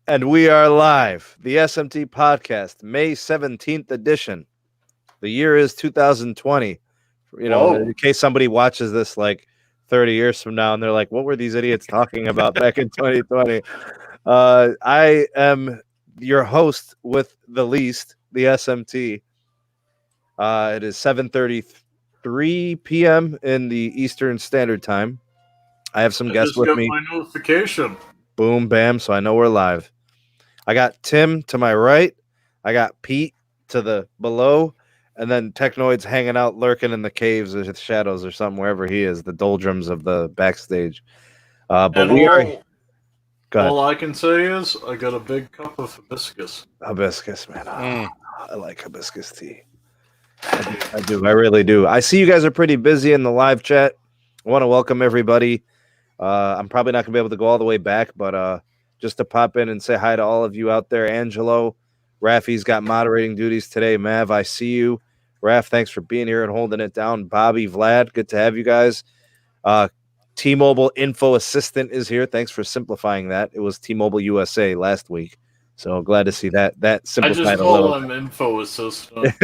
And we are live. The SMT Podcast, May 17th edition. The year is 2020. You know, Whoa. in case somebody watches this like 30 years from now and they're like, what were these idiots talking about back in 2020? I am your host with the least, the SMT. It is 7:33 p.m. in the Eastern Standard Time. I have some guests with me. My notification. Boom, bam. So I know we're live. I got Tim to my right. I got Pete to the below. And then Technoid's hanging out, lurking in the caves or the shadows or something, wherever he is, the doldrums of the backstage. But And we are... all I can say is I got a big cup of hibiscus. Hibiscus, man. I like hibiscus tea. I do. I really do. I see you guys are pretty busy in the live chat. I want to welcome everybody. I'm probably not going to be able to go all the way back, but just to pop in and say hi to all of you out there. Angelo, Rafi's got moderating duties today. Mav, I see you. Raf, thanks for being here and holding it down. Bobby, Vlad, good to have you guys. T-Mobile Info Assistant is here. Thanks for simplifying that. It was T-Mobile USA last week. So glad to see that. That simplified I just a little. call him Info Assistant.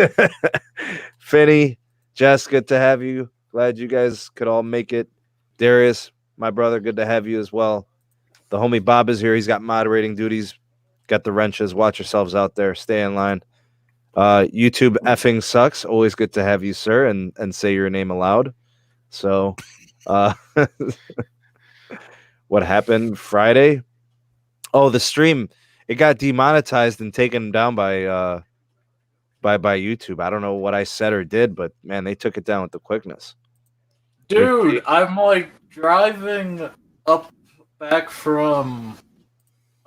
Finney, Jess, good to have you. Glad you guys could all make it. Darius, my brother, good to have you as well. The homie Bob is here. He's got moderating duties. Got the wrenches. Watch yourselves out there. Stay in line. YouTube effing sucks. Always good to have you, sir, and say your name aloud. So, what happened Friday? Oh, the stream. It got demonetized and taken down by YouTube. I don't know what I said or did, but man, they took it down with the quickness. Dude, I'm like driving back from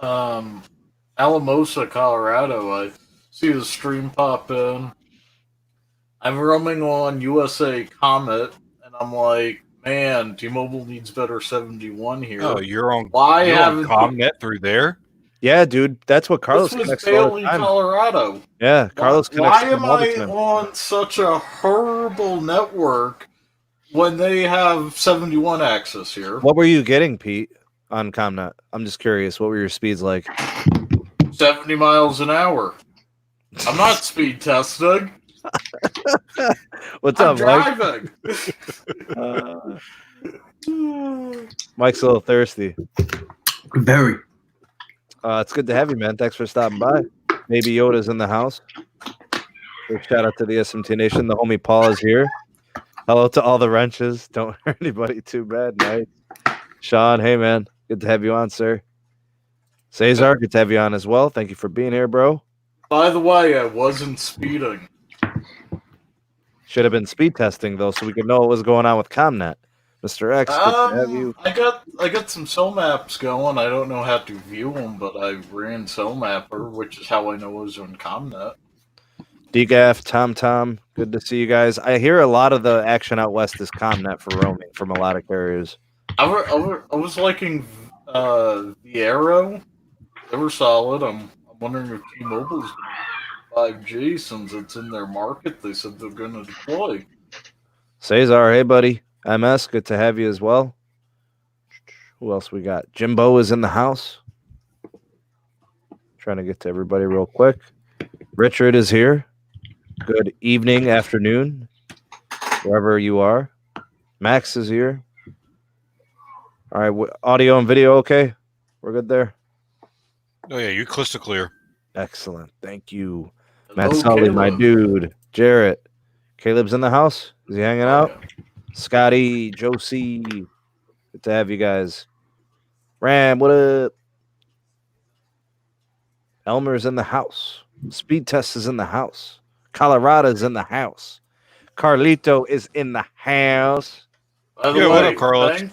Alamosa, Colorado. I see the stream pop in. I'm roaming on USA Comet, and I'm like, man, T-Mobile needs better 71 here. Oh, you're on haven't Comnet through there? Yeah, dude, that's what Carlos This was connects all the Bailey, time. Colorado. Yeah, Carlos connects. Why am I on such a horrible network when they have 71 access here? What were you getting, Pete, on Comnet? I'm just curious. What were your speeds like? 70 miles an hour. I'm not speed testing. What's I'm up, Mike? driving. Mike's a little thirsty. Very. It's good to have you, man. Thanks for stopping by. Maybe Yoda's in the house. Shout out to the SMT Nation. The homie Paul is here. Hello to all the wrenches. Don't hurt anybody too bad. Nice. Sean, hey, man. Good to have you on, sir. Cesar, good to have you on as well. Thank you for being here, bro. By the way, I wasn't speeding. Should have been speed testing, though, so we could know what was going on with Comnet. Mr. X, good to have you. I got some cell maps going. I don't know how to view them, but I ran Cell Mapper, which is how I know it was on Comnet. DGAF, Tom, good to see you guys. I hear a lot of the action out west is Comnet for roaming from a lot of carriers. I was liking the Arrow. They were solid. I'm wondering if T-Mobile's 5G since it's in their market. They said they're going to deploy. Cesar, hey, buddy. MS, good to have you as well. Who else we got? Jimbo is in the house. Trying to get to everybody real quick. Richard is here. Good evening, afternoon, wherever you are. Max is here. All right, audio and video okay? We're good there? Oh, yeah, you're crystal clear. Excellent. Thank you. Hello, Matt Sully, my Caleb. dude. Jarrett. Caleb's in the house? Is he hanging out? Scotty, Josie, good to have you guys. Ram, what up? Elmer's in the house. Speed Test is in the house. Colorado's in the house. Carlito is in the house. By the Yeah, way, what up, Carlos?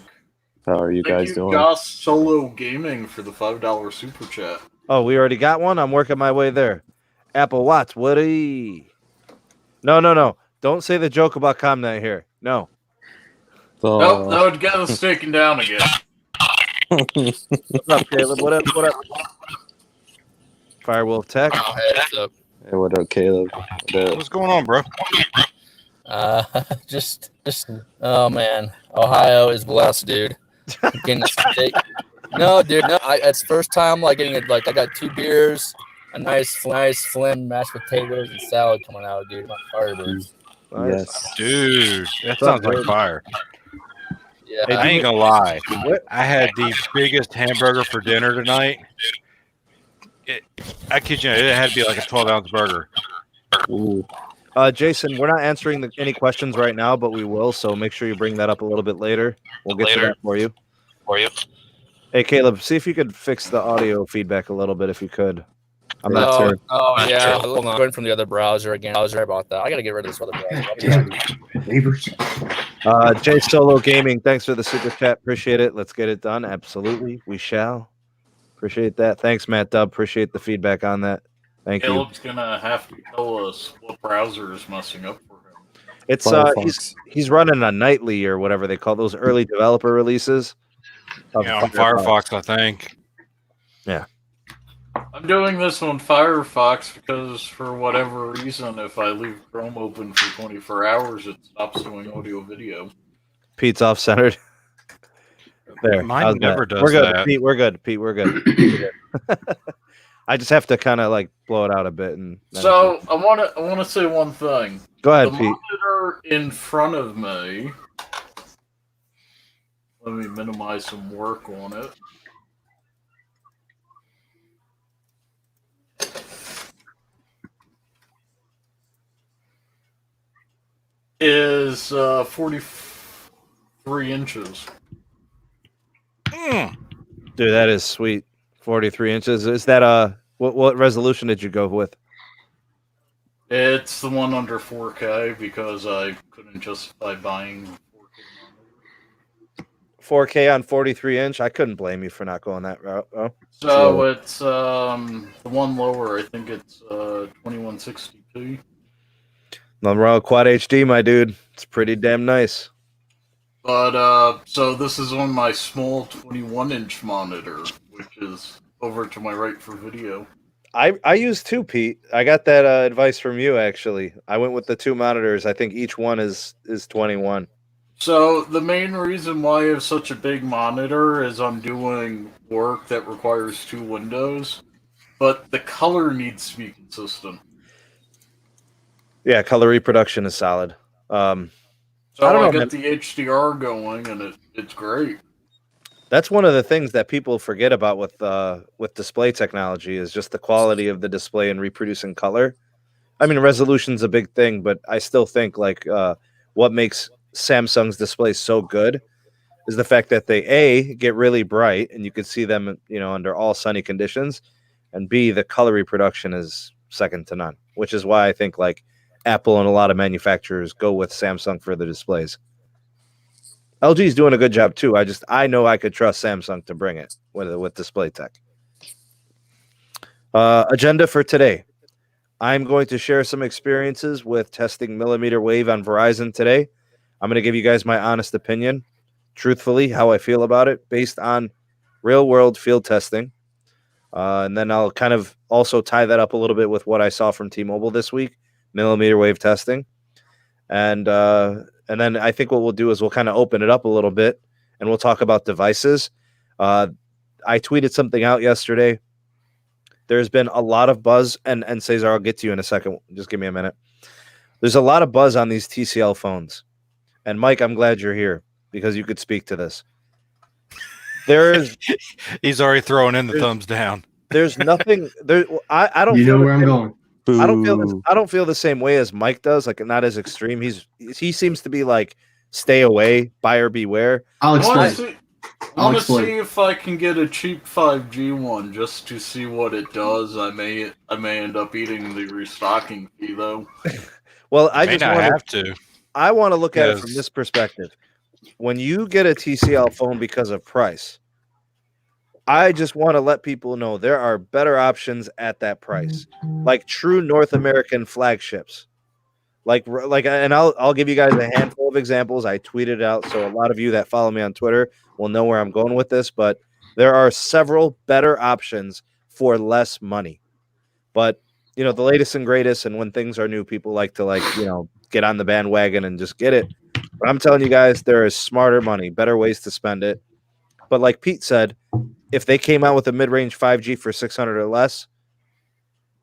How are you thank guys you, doing? Joss Solo Gaming, for the $5 super chat. Oh, we already got one? I'm working my way there. Apple Watts, Woody. No. Don't say the joke about Comnet here. No. Nope, that would get us taken down again. What's up, Caleb? What up? Firewolf Tech. Oh, hey, what's up? Hey, what up, Caleb? What up? What's going on, bro? Just, oh man, Ohio is blessed, dude. Getting No, dude. No, it's first time like getting it. Like I got 2 beers, a nice flim, mashed potatoes, and salad coming out, dude. My Firebirds. Nice. Yes. Dude, that What's up, sounds like dude? fire. Yeah. Hey, I ain't gonna lie. What? I had the biggest hamburger for dinner tonight. I kid you not, it had to be like a 12-ounce burger. Ooh. Jason, we're not answering any questions right now, but we will. So make sure you bring that up a little bit later. We'll get to that for you. Hey, Caleb, see if you could fix the audio feedback a little bit if you could. I'm not sure. Oh yeah. Hold on. Going from the other browser again. I was right about that. I gotta get rid of this other browser. Neighbors. Jay Solo Gaming, thanks for the super chat. Appreciate it. Let's get it done. Absolutely. We shall. Appreciate that. Thanks, Matt Dub. Appreciate the feedback on that. Thank you. Caleb's gonna have to tell us what browser is messing up for him. It's Firefox. he's running a nightly or whatever they call those early developer releases. of Yeah, on Firefox, I think. I'm doing this on Firefox because, for whatever reason, if I leave Chrome open for 24 hours, it stops doing audio-video. Pete's off centered. There. Mine how's never that? does We're good, that. Pete. We're good. Pete, we're good. We're good. I just have to kind of like blow it out a bit and So I want to say one thing. go ahead, The Pete. monitor in front of me. Let me minimize some work on it. Is 43 inches. Mm. Dude, that is sweet. 43 inches. Is that what resolution did you go with? It's the one under 4K because I couldn't justify buying 4K. 4K on 43 inch. I couldn't blame you for not going that route. Oh. So it's the one lower. I think it's 2160p. Nothing wrong with Quad HD, my dude. It's pretty damn nice. But so this is on my small 21-inch monitor, which is over to my right for video. I use 2, Pete. I got that advice from you, actually. I went with the 2 monitors. I think each one is 21. So the main reason why I have such a big monitor is I'm doing work that requires 2 windows, but the color needs to be consistent. Yeah, color reproduction is solid. So I don't know, get the HDR going, and it's great. That's one of the things that people forget about with display technology is just the quality of the display and reproducing color. I mean, resolution's a big thing, but I still think like what makes Samsung's displays so good is the fact that they get really bright and you can see them, under all sunny conditions, and B, the color reproduction is second to none, which is why I think like Apple and a lot of manufacturers go with Samsung for the displays. LG's doing a good job too. I know I could trust Samsung to bring it with display tech. Agenda for today. I'm going to share some experiences with testing millimeter wave on Verizon today. I'm going to give you guys my honest opinion, truthfully, how I feel about it based on real world field testing. And then I'll kind of also tie that up a little bit with what I saw from T-Mobile this week, millimeter wave testing. And then I think what we'll do is we'll kind of open it up a little bit and we'll talk about devices. I tweeted something out yesterday. There's been a lot of buzz, and Cesar, I'll get to you in a second. Just give me a minute. There's a lot of buzz on these TCL phones. And Mike, I'm glad you're here because you could speak to this. He's already throwing in the thumbs down. There's nothing there. I don't. You know feel where I'm going. I don't feel the same way as Mike does. Like not as extreme. He seems to be like stay away, buyer beware. I'll I explain. want to see if I can get a cheap 5G one just to see what it does. I may end up eating the restocking fee though. Well, I May just not want have to. I want to look at it Yes. from this perspective. When you get a TCL phone because of price, I just want to let people know there are better options at that price, like true North American flagships. And I'll give you guys a handful of examples. I tweeted out, so a lot of you that follow me on Twitter will know where I'm going with this. But there are several better options for less money. But the latest and greatest, and when things are new, people like to get on the bandwagon and just get it. But I'm telling you guys, there is smarter money, better ways to spend it. But like Pete said, if they came out with a mid-range 5G for 600 or less,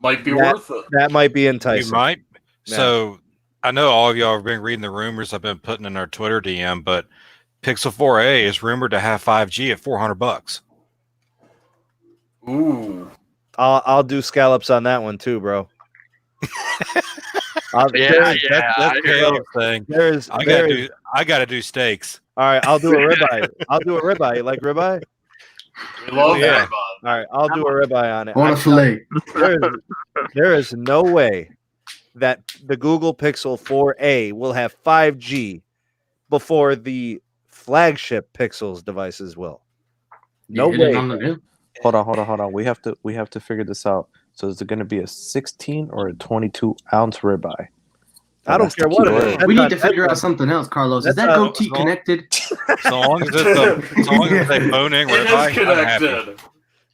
might be worth it. that might be You enticing. might. Yeah. So I know all of y'all have been reading the rumors I've been putting in our Twitter DM, but Pixel 4a is rumored to have 5G at $400. Ooh. I'll do scallops on that one too, bro. That's Caleb's thing. I gotta do steaks. All right, I'll do a ribeye. I'll do a ribeye. You like ribeye? We love Yeah. that. All right, I'll do a ribeye on it. I want a fillet. There is no way that the Google Pixel 4a will have 5G before the flagship Pixels devices will. No way. Hold on. We have to figure this out. So is it going to be a 16 or a 22 ounce ribeye? I don't care what it is. We need to figure out something else, Carlos. Is that goatee connected? So long as it's a bone-in It ribeye, is I'm happy. connected.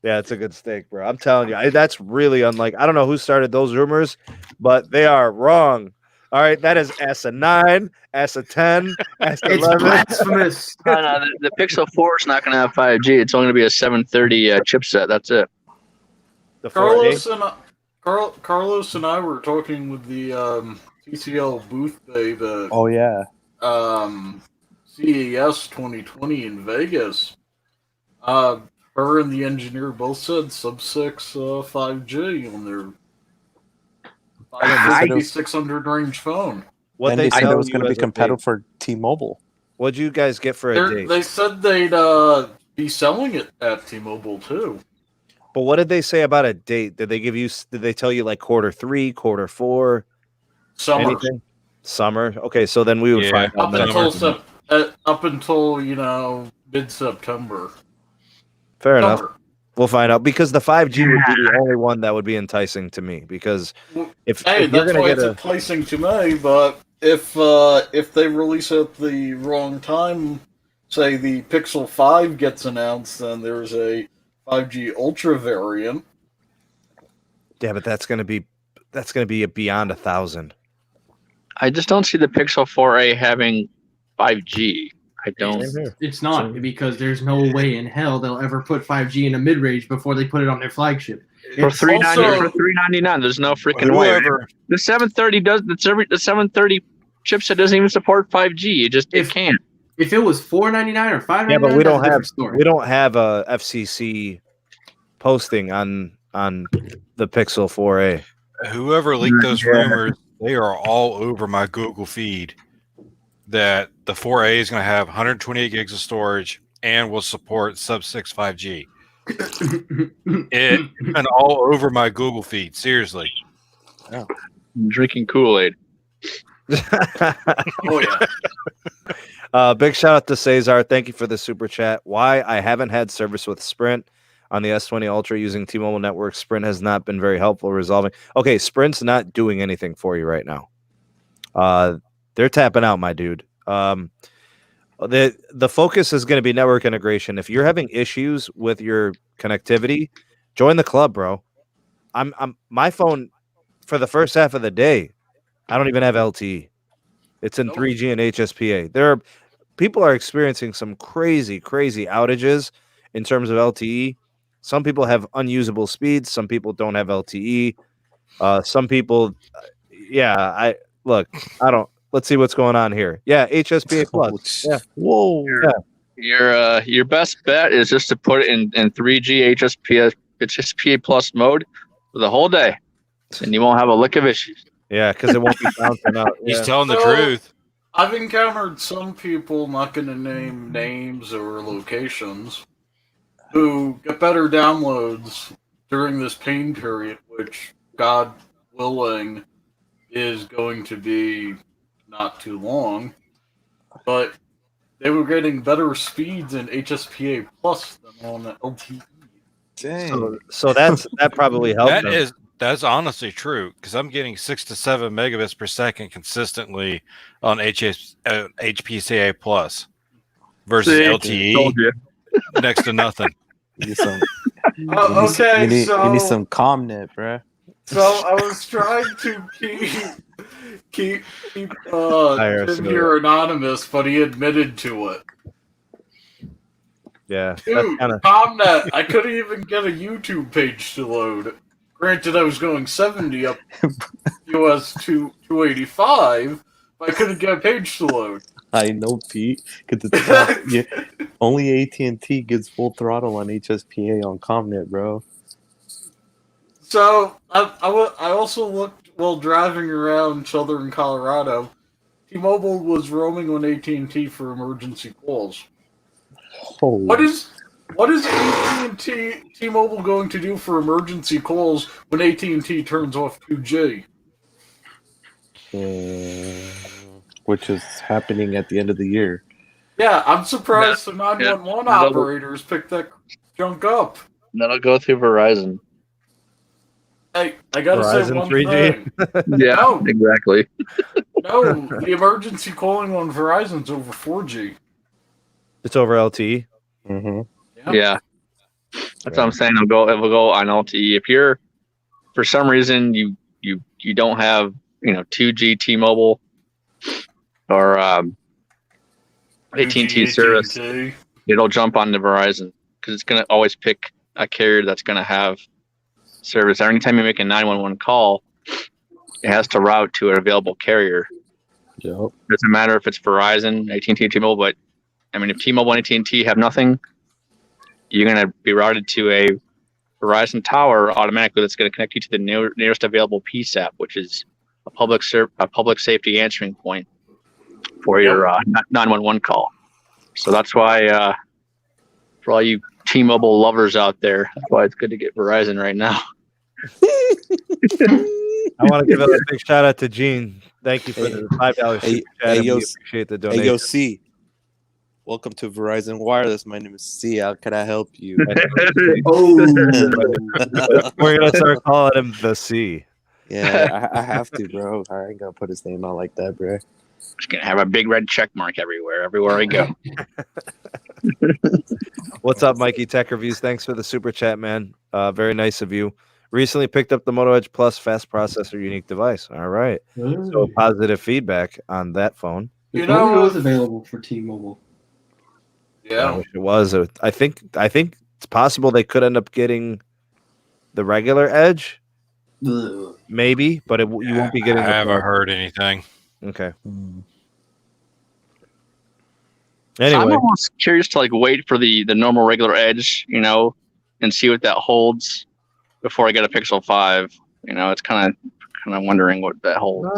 Yeah, it's a good steak, bro. I'm telling you, that's really unlike. I don't know who started those rumors, but they are wrong. All right, that is S9, S10, S11. It's blasphemous. No, the Pixel 4 is not going to have 5G. It's only going to be a 730 chipset. That's it. The 4A. Carlos and I were talking with the TCL booth babe at Oh yeah. CES 2020 in Vegas. Her and the engineer both said sub-6 5G on their 600 range phone. What And they they said tell it was you going to be as a compatible date. for T-Mobile. What'd you guys get for a date? They said they'd be selling it at T-Mobile too. But what did they say about a date? Did they tell you like Q3, Q4? Summer. Anything? Summer. Okay, so then we would find out. Up until mid-September. Fair enough. We'll find out because the 5G would be the only one that would be enticing to me because if Hey, you're that's going why to it's get enticing to me. But if they release it at the wrong time, say the Pixel 5 gets announced, then there's a 5G Ultra variant. yeah, but that's going to be beyond 1,000. I just don't see the Pixel 4a having 5G. I don't. It's not because there's no way in hell they'll ever put 5G in a mid-range before they put it on their flagship. For It's $399, there's no freaking way. The 730 does. The 730 chipset doesn't even support 5G. It can't. If it was $499 or $599, Yeah, but we don't that's a have different story. we don't have a FCC posting on the Pixel 4a. Whoever leaked those rumors, they are all over my Google feed. That the 4A is going to have 128 gigs of storage and will support sub-6 5G. It's been all over my Google feed. Seriously. I'm drinking Kool-Aid. Oh yeah. Big shout out to Cesar. Thank you for the super chat. Why I haven't had service with Sprint on the S20 Ultra using T-Mobile network. Sprint has not been very helpful resolving. Okay, Sprint's not doing anything for you right now. They're tapping out, my dude. The focus is going to be network integration. If you're having issues with your connectivity, join the club, bro. I'm my phone for the first half of the day. I don't even have LTE. It's in 3G and HSPA. People are experiencing some crazy outages in terms of LTE. Some people have unusable speeds. Some people don't have LTE. Some people, I don't. Let's see what's going on here. Yeah, HSPA plus. Yeah. Whoa. Yeah. Your best bet is just to put it in 3G HSPA plus mode for the whole day, and you won't have a lick of issues. Yeah, because it won't be bouncing out. He's Yeah. telling the truth. I've encountered some people, not going to name names or locations, who get better downloads during this pain period, which, God willing, is going to be not too long. But they were getting better speeds in HSPA Plus than on LTE. Dang. So that probably helped. them. That's honestly true because I'm getting 6 to 7 megabits per second consistently on HPCA plus versus LTE next to nothing. You need some, Okay, you need so some ComNet, bruh. So I was trying to keep him here anonymous, but he admitted to it. Yeah, that's Dude, kind of. ComNet, I couldn't even get a YouTube page to load. Granted, I was going 70 up US 285, but I couldn't get a page to load. I know, Pete, because it's only AT&T gets full throttle on HSPA on ComNet, bro. So, I also looked while driving around southern Colorado. T-Mobile was roaming on AT&T for emergency calls. Oh, What is AT&T T-Mobile going to do for emergency calls when AT&T turns off 2G? which is happening at the end of the year. Yeah, I'm surprised the 911 operators picked that junk up. That'll go through Verizon. Hey, I gotta say Verizon one 3G. thing. Yeah, No. exactly. No, the emergency calling on Verizon's over 4G. It's over LTE. Mm-hmm. Yeah. That's what I'm saying. It will go on LTE. If you're, for some reason, you don't have 2G T-Mobile or AT&T service, it'll jump on the Verizon because it's gonna always pick a carrier that's gonna have service. Anytime you make a 911 call, it has to route to an available carrier. Yep. Doesn't matter if it's Verizon, AT&T, T-Mobile, but I mean, if T-Mobile and AT&T have nothing, you're gonna be routed to a Verizon tower automatically. That's gonna connect you to the nearest available PSAP, which is a public safety answering point for your 911 call. So that's why, for all you T-Mobile lovers out there, that's why it's good to get Verizon right now. I want to give a big shout out to Gene. Thank you for the $5 super chat. We appreciate the donation. Hey, yo, C. Welcome to Verizon Wireless. My name is C. How can I help you? We're gonna start calling him the C. Yeah, I have to, bro. I ain't gonna put his name out like that, bro. Just gonna have a big red check mark everywhere I go. What's up, Mikey Tech Reviews? Thanks for the super chat, man. Very nice of you. Recently picked up the Moto Edge Plus fast processor unique device. All right. So positive feedback on that phone. It was available for T-Mobile. I Yeah. wish it was. I think it's possible they could end up getting the regular Edge. Ugh. Maybe, but you won't be getting. I haven't heard anything. Okay. So Anyway, I'm almost curious to wait for the normal regular Edge, and see what that holds before I get a Pixel 5. It's kind of wondering what that holds.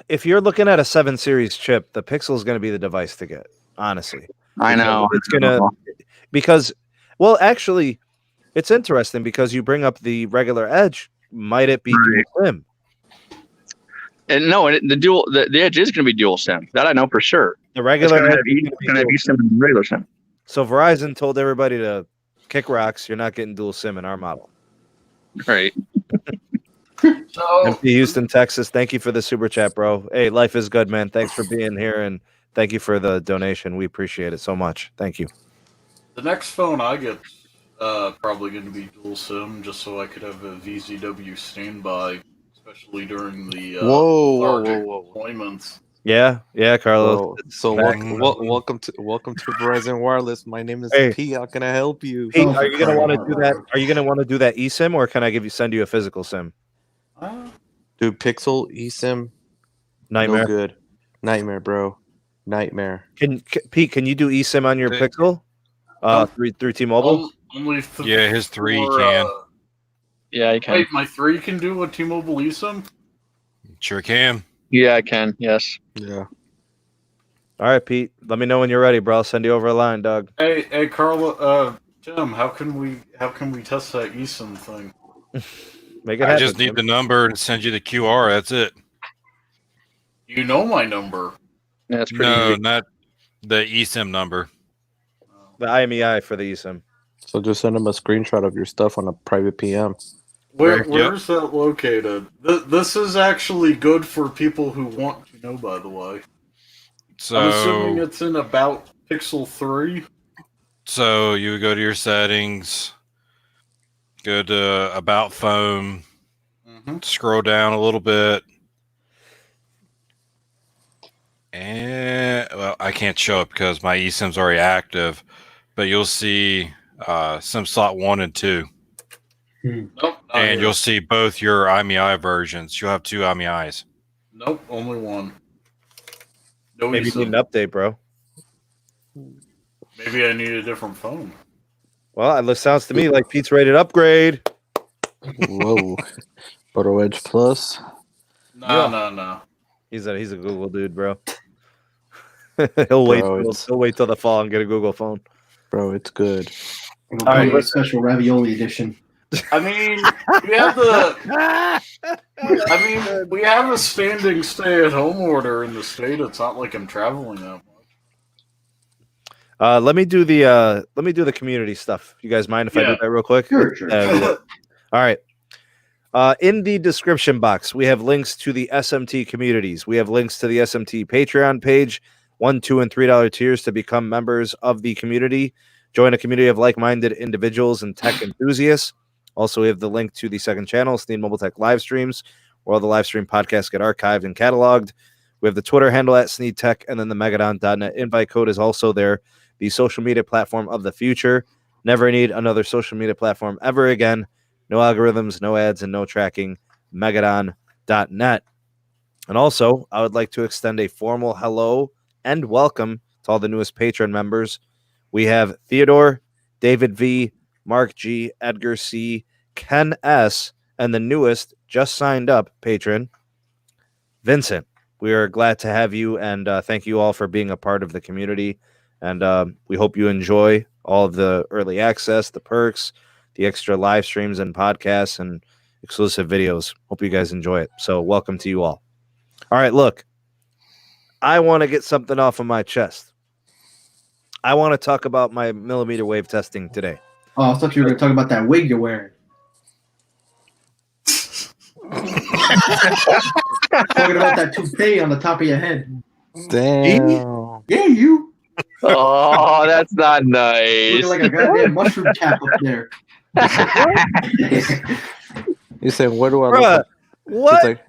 if you're looking at a 7 series chip, the Pixel is going to be the device to get. Honestly, I know. because actually, it's interesting because you bring up the regular Edge. Might it be dual SIM? And no, the Edge is going to be dual SIM. That I know for sure. The regular Edge it's going to have eSIM and regular SIM. So Verizon told everybody to kick rocks. You're not getting dual SIM in our model. Right. So, MP Houston, Texas. Thank you for the super chat, bro. Hey, life is good, man. Thanks for being here and thank you for the donation. We appreciate it so much. Thank you. the next phone I get probably going to be dual SIM just so I could have a VZW standby, especially during the Whoa. deployments. Yeah, Carlos. So welcome to Verizon Wireless. My name is P. How can I help you? Pete, are you gonna want to do that? Are you gonna want to do that eSIM, or can I send you a physical SIM? Dude, Pixel eSIM, Nightmare. no good. Nightmare, bro. Nightmare. Pete? Can you do eSIM on your Pixel? Through T-Mobile. Only Yeah, his 3 can. Yeah, you can. Wait, my 3 can do a T-Mobile eSIM? Sure can. Yeah, I can. Yes. Yeah. All right, Pete. Let me know when you're ready, bro. I'll send you over a line, dog. Hey, Carla, Tim, how can we test that eSIM thing? Make it I happen. just need the number and send you the QR. That's it. You know my number. Yeah, that's pretty No, easy. not the eSIM number. The IMEI for the eSIM. So just send them a screenshot of your stuff on a private PM. Where's that located? This is actually good for people who want to know, by the way. I'm assuming So, it's in about Pixel 3. so you would go to your settings, go to About Phone, scroll down a little bit, and well, I can't show it because my eSIM's already active. but you'll see SIM slot 1 and 2. Nope. not And here. you'll see both your IMEI versions. You'll have 2 IMEIs. Nope, only one. No Maybe you eSIM. need an update, bro. Maybe I need a different phone. Well, it sounds to me like Pete's ready to upgrade. Whoa. Photo Edge Plus. No. He's a Google dude, bro. he'll wait. He'll wait till the fall and get a Google phone. Bro, it's good. It'll All come right, with a special ravioli edition. I mean, we have a standing stay-at-home order in the state. It's not like I'm traveling that much. Let me do the community stuff. You guys mind if I do Yeah. that real quick? Sure. All right. In the description box, we have links to the SMT communities. We have links to the SMT Patreon page, $1, $2, and $3 tiers to become members of the community. Join a community of like-minded individuals and tech enthusiasts. Also, we have the link to the second channel, Sneed Mobile Tech live streams, where all the live stream podcasts get archived and cataloged. We have the Twitter handle at Sneed Tech, and then the Megadon.net invite code is also there. The social media platform of the future. Never need another social media platform ever again. No algorithms, no ads, and no tracking. Megadon.net. And also, I would like to extend a formal hello and welcome to all the newest Patreon members. We have Theodore, David V, Mark G, Edgar C, Ken S, and the newest, just signed up patron, Vincent. We are glad to have you, and thank you all for being a part of the community. And we hope you enjoy all of the early access, the perks, the extra live streams and podcasts, and exclusive videos. Hope you guys enjoy it. So welcome to you all. All right, look, I want to get something off of my chest. I want to talk about my millimeter wave testing today. Oh, I thought you were going to talk about that wig you're wearing. Talking about that toupee on the top of your head. Damn. Yeah, you. Oh, that's not nice. Looking like a goddamn mushroom cap up there. He's saying, what do I look Bruh, like? what?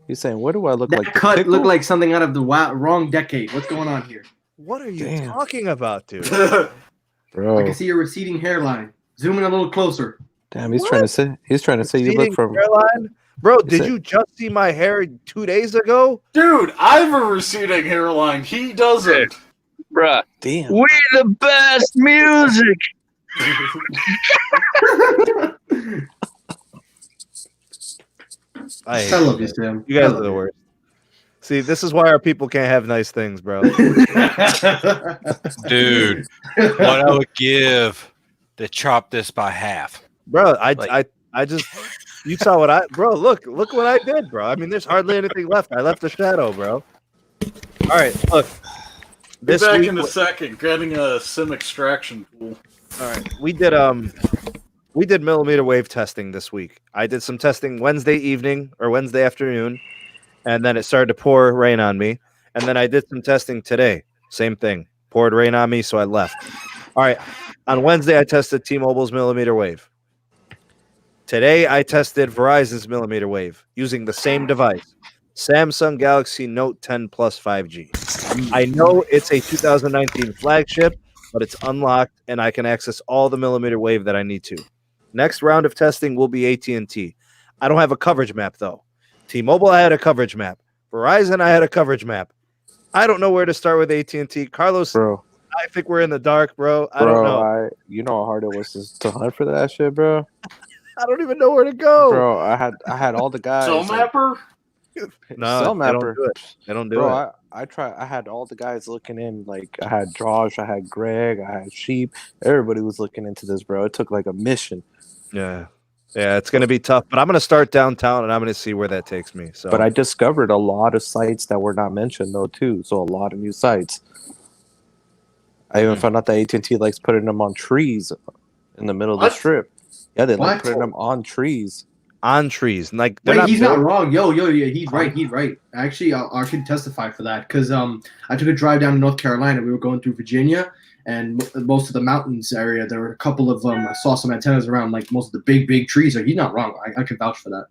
He's saying, what do I look That like? cut Pickle? looked like something out of the wrong decade. What's going on here? What are you Damn. talking about, dude? I Bro. can see your receding hairline. Zoom in a little closer. Damn, he's What? trying to say you look Receding from hairline? Bro, did Is it- you just see my hair 2 days ago? Dude, I have a receding hairline. He doesn't. Bruh. damn. We the best music. I hate I love you you, guys. Sam. You guys I are love the you. worst. See, this is why our people can't have nice things, bro. Dude, what I would give to chop this by half. Bro, Like- I just you saw what look what I did, bro. I mean, there's hardly anything left. I left a shadow, bro. All right, look. Be This back week, in a second. Getting a sim extraction tool. all right, we did millimeter wave testing this week. I did some testing Wednesday evening or Wednesday afternoon, and then it started to pour rain on me. And then I did some testing today. Same thing. Poured rain on me, so I left. All right. On Wednesday, I tested T-Mobile's millimeter wave. Today, I tested Verizon's millimeter wave using the same device, Samsung Galaxy Note 10 Plus 5G. I know it's a 2019 flagship, but it's unlocked, and I can access all the millimeter wave that I need to. Next round of testing will be AT&T. I don't have a coverage map, though. T-Mobile, I had a coverage map. Verizon, I had a coverage map. I don't know where to start with AT&T. Carlos, Bro. I think we're in the dark, bro. I don't know. You know how hard it was to hunt for that shit, bro. I don't even know where to go. Bro, I had all the guys. Cell like, mapper? No, Cell they don't mapper. do it. They don't do Bro, it. I had all the guys looking in. Like I had Josh, I had Greg, I had Sheep. Everybody was looking into this, bro. It took like a mission. Yeah. Yeah, it's going to be tough, but I'm going to start downtown and I'm going to see where that takes me. So, But I discovered a lot of sites that were not mentioned though too. So a lot of new sites. I even found out that AT&T likes putting them on trees in the middle of the What? strip. Yeah, they like What? putting them on trees. on trees, like they're Wait, not he's built- not wrong. Yo, yeah, he's right. He's right. Actually, I could testify for that because I took a drive down to North Carolina. We were going through Virginia, and most of the mountains area, there were a couple of I saw some antennas around, like most of the big trees. So he's not wrong. I can vouch for that.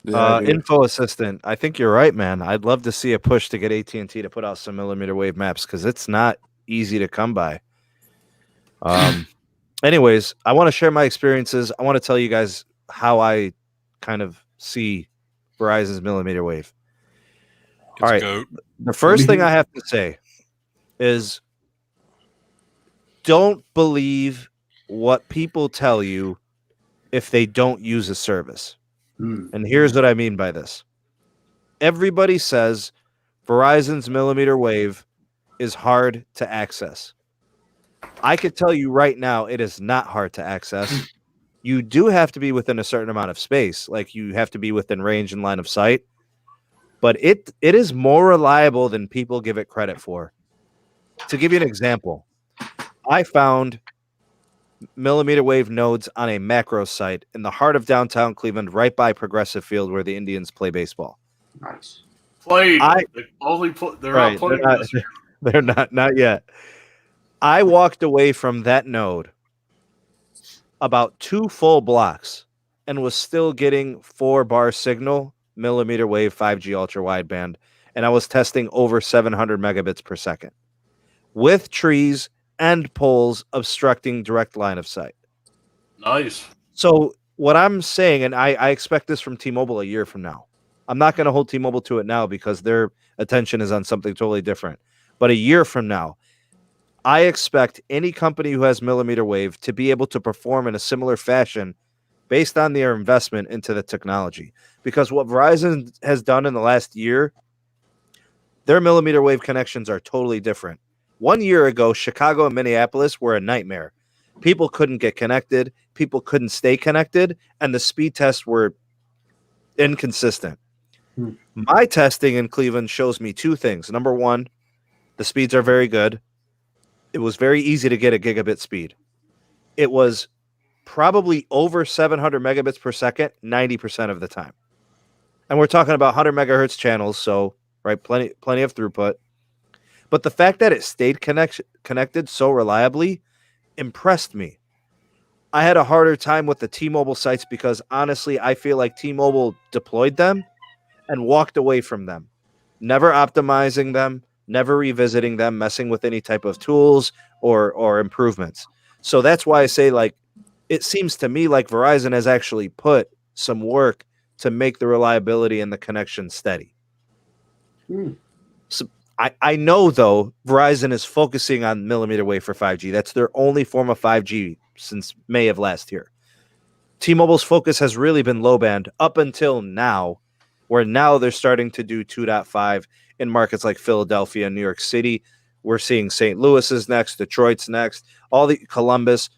Yeah, dude. Info assistant. I think you're right, man. I'd love to see a push to get AT&T to put out some millimeter wave maps because it's not easy to come by. Anyways, I want to share my experiences. I want to tell you guys how I kind of see Verizon's millimeter wave. All right. Goat. The first thing I have to say is don't believe what people tell you if they don't use a service. And here's what I mean by this. Everybody says Verizon's millimeter wave is hard to access. I could tell you right now it is not hard to access. You do have to be within a certain amount of space. Like you have to be within range and line of sight. But it is more reliable than people give it credit for. To give you an example, I found millimeter wave nodes on a macro site in the heart of downtown Cleveland, right by Progressive Field where the Indians play baseball. Nice. Played. I- They're Right, not playing they're this year. They're not yet. I walked away from that node about 2 full blocks and was still getting 4-bar signal, millimeter wave 5G ultra wideband, and I was testing over 700 megabits per second with trees and poles obstructing direct line of sight. Nice. So what I'm saying, and I expect this from T-Mobile a year from now. I'm not going to hold T-Mobile to it now because their attention is on something totally different. But a year from now, I expect any company who has millimeter wave to be able to perform in a similar fashion based on their investment into the technology. Because what Verizon has done in the last year, their millimeter wave connections are totally different. 1 year ago, Chicago and Minneapolis were a nightmare. People couldn't get connected, people couldn't stay connected, and the speed tests were inconsistent. My testing in Cleveland shows me 2 things. Number one, the speeds are very good. It was very easy to get a gigabit speed. It was probably over 700 megabits per second 90% of the time. And we're talking about 100 megahertz channels, so right, plenty of throughput. But the fact that it stayed connected so reliably impressed me. I had a harder time with the T-Mobile sites because honestly, I feel like T-Mobile deployed them and walked away from them, never optimizing them, never revisiting them, messing with any type of tools or improvements. So that's why I say, like, it seems to me like Verizon has actually put some work to make the reliability and the connection steady. So I know, though, Verizon is focusing on millimeter wave for 5G. That's their only form of 5G since May of last year. T-Mobile's focus has really been low band up until now, where now they're starting to do 2.5 in markets like Philadelphia and New York City. We're seeing St. Louis is next, Detroit's next, all the Columbus.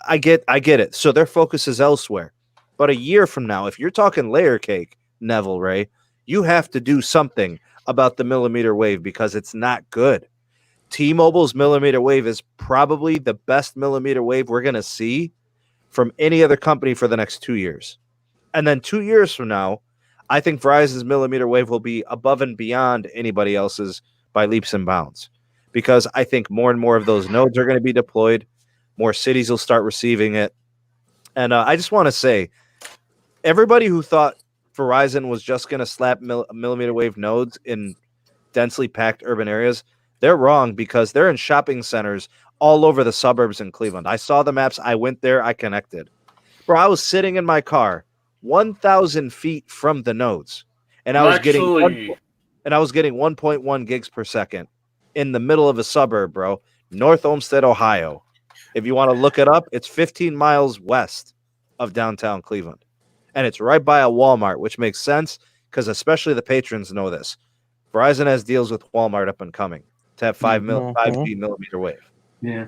I get it. So their focus is elsewhere. But a year from now, if you're talking layer cake, Neville Ray, you have to do something about the millimeter wave because it's not good. T-Mobile's millimeter wave is probably the best millimeter wave we're going to see from any other company for the next 2 years. And then 2 years from now, I think Verizon's millimeter wave will be above and beyond anybody else's by leaps and bounds, because I think more and more of those nodes are going to be deployed. More cities will start receiving it. And I just want to say, everybody who thought Verizon was just going to slap millimeter wave nodes in densely packed urban areas, they're wrong, because they're in shopping centers all over the suburbs in Cleveland. I saw the maps. I went there. I connected. Bro, I was sitting in my car 1,000 feet from the nodes, and I was getting 1.1 gigs per second in the middle of a suburb, bro. North Olmsted, Ohio. If you want to look it up, it's 15 miles west of downtown Cleveland. And it's right by a Walmart, which makes sense because especially the patrons know this. Verizon has deals with Walmart up and coming to have 5G millimeter wave. Yeah.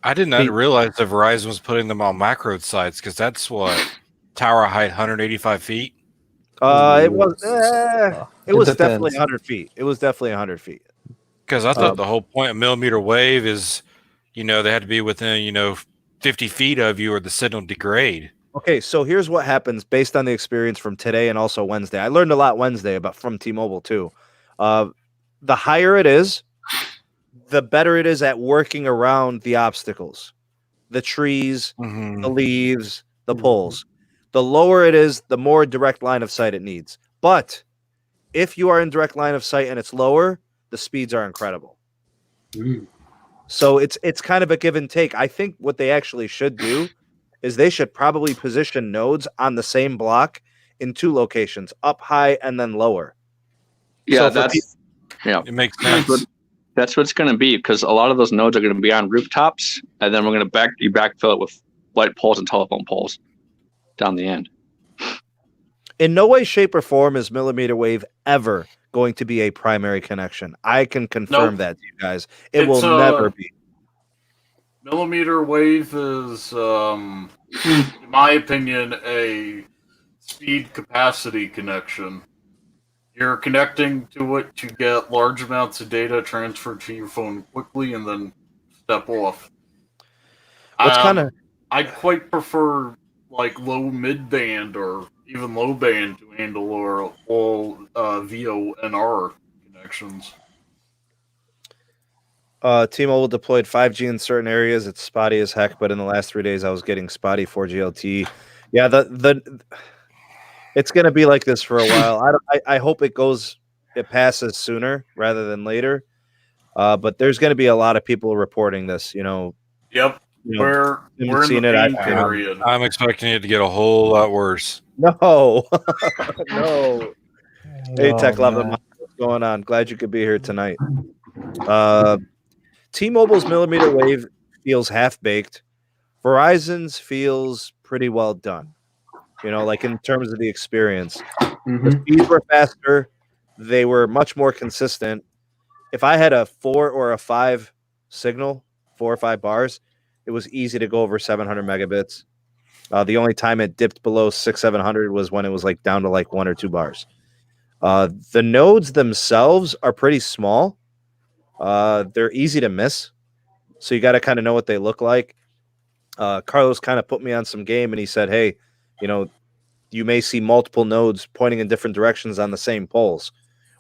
I did not realize that Verizon was putting them on macro sites, because that's what tower height 185 feet. It was definitely depends. 100 feet. It was definitely 100 feet. Because I thought the whole point of millimeter wave is, they had to be within 50 feet of you or the signal degrade. Okay, so here's what happens based on the experience from today and also Wednesday. I learned a lot Wednesday from T-Mobile too. The higher it is, the better it is at working around the obstacles, the trees, the leaves, the poles. The lower it is, the more direct line of sight it needs. But if you are in direct line of sight and it's lower, the speeds are incredible. So it's kind of a give and take. I think what they actually should do is they should probably position nodes on the same block in two locations, up high and then lower. Yeah, So It makes sense. That's what it's going to be, because a lot of those nodes are going to be on rooftops, and then we're going to backfill it with light poles and telephone poles down the end. in no way, shape, or form is millimeter wave ever going to be a primary connection. I can confirm Nope. that to you guys. It It's, will never be. Millimeter wave is, in my opinion, a speed capacity connection. You're connecting to it to get large amounts of data transferred to your phone quickly and then step off. What's kind of I quite prefer like low mid band or even low band to handle all VONR connections. T-Mobile deployed 5G in certain areas. It's spotty as heck, but in the last 3 days, I was getting spotty 4G LTE. Yeah, it's going to be like this for a while. I hope it passes sooner rather than later. But there's going to be a lot of people reporting this. Yep, we're in seen the it. pain period. I'm expecting it to get a whole lot worse. No, no. Hey, Tech Love, man. what's going on? Glad you could be here tonight. T-Mobile's millimeter wave feels half-baked. Verizon's feels pretty well done. Like in terms of the experience. Mhm. The speeds were faster. They were much more consistent. If I had a 4 or a 5 signal, 4 or 5 bars, it was easy to go over 700 megabits. The only time it dipped below 700 was when it was like down to like 1 or 2 bars. The nodes themselves are pretty small. They're easy to miss. So you got to kind of know what they look like. Carlos kind of put me on some game and he said, hey, you may see multiple nodes pointing in different directions on the same poles,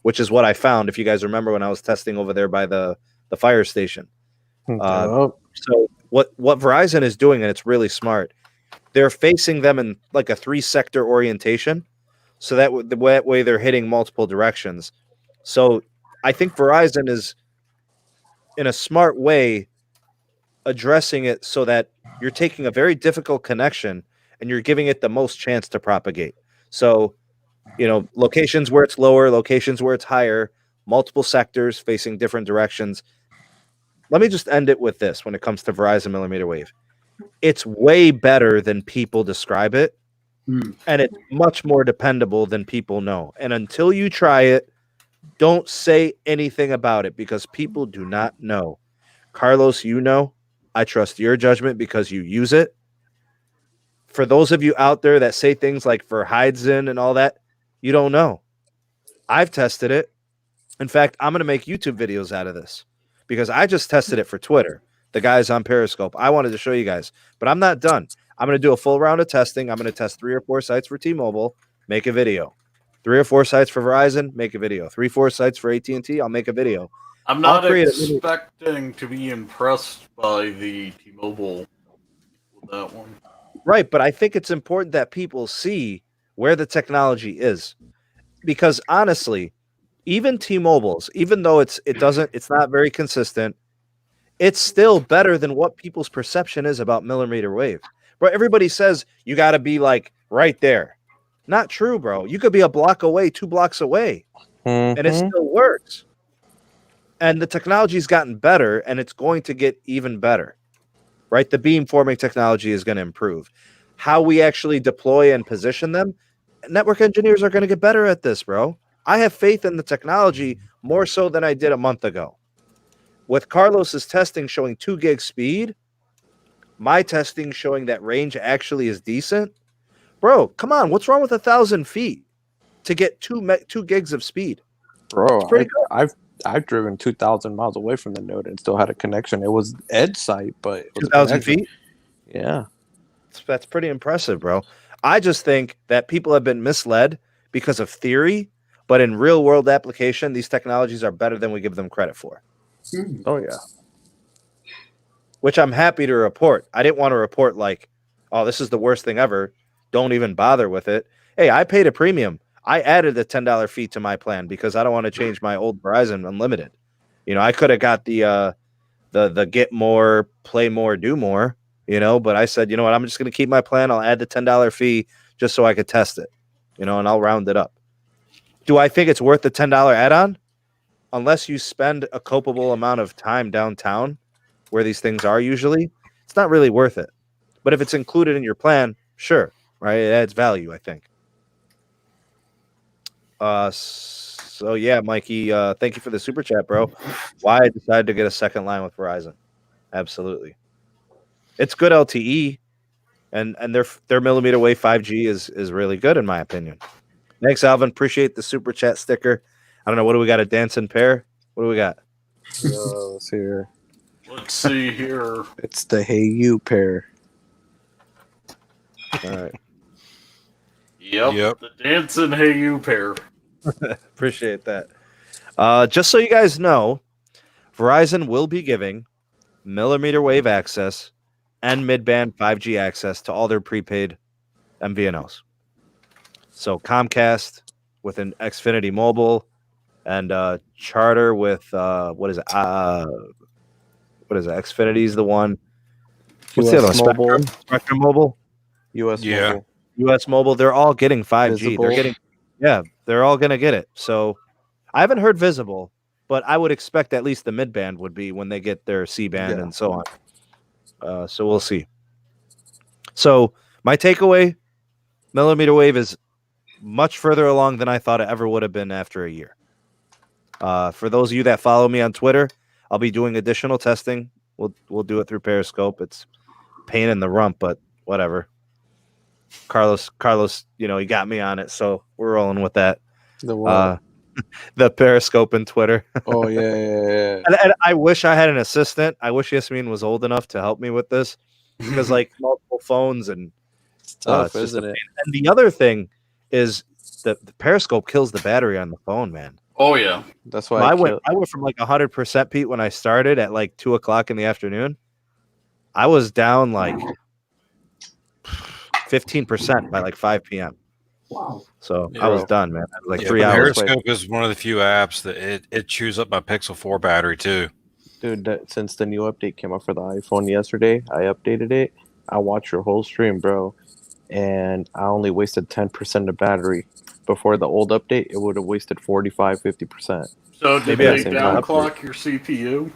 which is what I found. If you guys remember when I was testing over there by the fire station. So what Verizon is doing, and it's really smart, they're facing them in like a 3-sector orientation. So that way they're hitting multiple directions. So I think Verizon is in a smart way addressing it so that you're taking a very difficult connection and you're giving it the most chance to propagate. So, locations where it's lower, locations where it's higher, multiple sectors facing different directions. Let me just end it with this when it comes to Verizon millimeter wave. It's way better than people describe it, and it's much more dependable than people know. And until you try it, don't say anything about it because people do not know. Carlos, I trust your judgment because you use it. For those of you out there that say things like Verizon and all that, you don't know. I've tested it. In fact, I'm going to make YouTube videos out of this because I just tested it for Twitter. The guys on Periscope. I wanted to show you guys, but I'm not done. I'm going to do a full round of testing. I'm going to test 3 or 4 sites for T-Mobile, make a video. 3 or 4 sites for Verizon, make a video. 3, 4 sites for AT&T, I'll make a video. I'm not expecting to be impressed by the T-Mobile with that one. Right, but I think it's important that people see where the technology is. Because honestly, even T-Mobile's, even though it's not very consistent, it's still better than what people's perception is about millimeter wave. But everybody says you got to be like right there. Not true, bro. You could be a block away, 2 blocks away, and it still works. And the technology's gotten better, and it's going to get even better. Right? The beamforming technology is going to improve. How we actually deploy and position them, network engineers are going to get better at this, bro. I have faith in the technology more so than I did a month ago. With Carlos's testing showing 2 gig speed, my testing showing that range actually is decent. Bro, come on. What's wrong with 1,000 feet to get 2 gigs of speed? Bro, It's pretty good. I've driven 2,000 miles away from the node and still had a connection. It was edge site, but it was 2,000 feet? Yeah. That's pretty impressive, bro. I just think that people have been misled because of theory, but in real world application, these technologies are better than we give them credit for. Oh, yeah. Which I'm happy to report. I didn't want to report like, oh, this is the worst thing ever. Don't even bother with it. Hey, I paid a premium. I added a $10 fee to my plan because I don't want to change my old Verizon Unlimited. I could have got the the get more, play more, do more, you know. But I said, you know what, I'm just going to keep my plan. I'll add the $10 fee just so I could test it, you know, and I'll round it up. Do I think it's worth the $10 add-on? Unless you spend a culpable amount of time downtown where these things are usually, it's not really worth it. But if it's included in your plan, sure, right? It adds value, I think. So yeah, Mikey, thank you for the super chat, bro. Why I decided to get a second line with Verizon. Absolutely. It's good LTE, and their millimeter wave 5G is really good in my opinion. Thanks, Alvin. Appreciate the super chat sticker. I don't know, what do we got? A dancing pair? What do we got? Let's see here. Let's see here. It's the Hey You pair. All right. Yep. The dancing Hey You pair. Appreciate that. Just so you guys know, Verizon will be giving millimeter wave access and mid-band 5G access to all their prepaid MVNOs. So Comcast with an Xfinity Mobile and Charter with what is it? Xfinity's the one. What's the other one? Mobile. Spectrum Mobile. US Mobile. US Mobile. They're all getting 5G. Visible. They're all gonna get it. So I haven't heard Visible, but I would expect at least the mid-band would be when they get their C-band and so on. So we'll see. So my takeaway, millimeter wave is much further along than I thought it ever would have been after a year. For those of you that follow me on Twitter, I'll be doing additional testing. We'll do it through Periscope. It's a pain in the rump, but whatever. Carlos, you know, he got me on it, so we're rolling with that. The what? The Periscope and Twitter. Oh yeah. And I wish I had an assistant. I wish Yasmin was old enough to help me with this, because like multiple phones and It's tough, it's just isn't a it? pain. And the other thing is the Periscope kills the battery on the phone, man. Oh yeah. That's why I went from like 100%, Pete, when I started at like 2:00 in the afternoon. I was down like 15% by like 5 p.m. Wow. So I was done, man. I was like 3 but hours. Periscope is one of the few apps that it chews up my Pixel 4 battery too. Dude, since the new update came out for the iPhone yesterday, I updated it. I watched your whole stream, bro, and I only wasted 10% of battery. Before the old update, it would have wasted 45-50%. So did Maybe I they think downclock your CPU?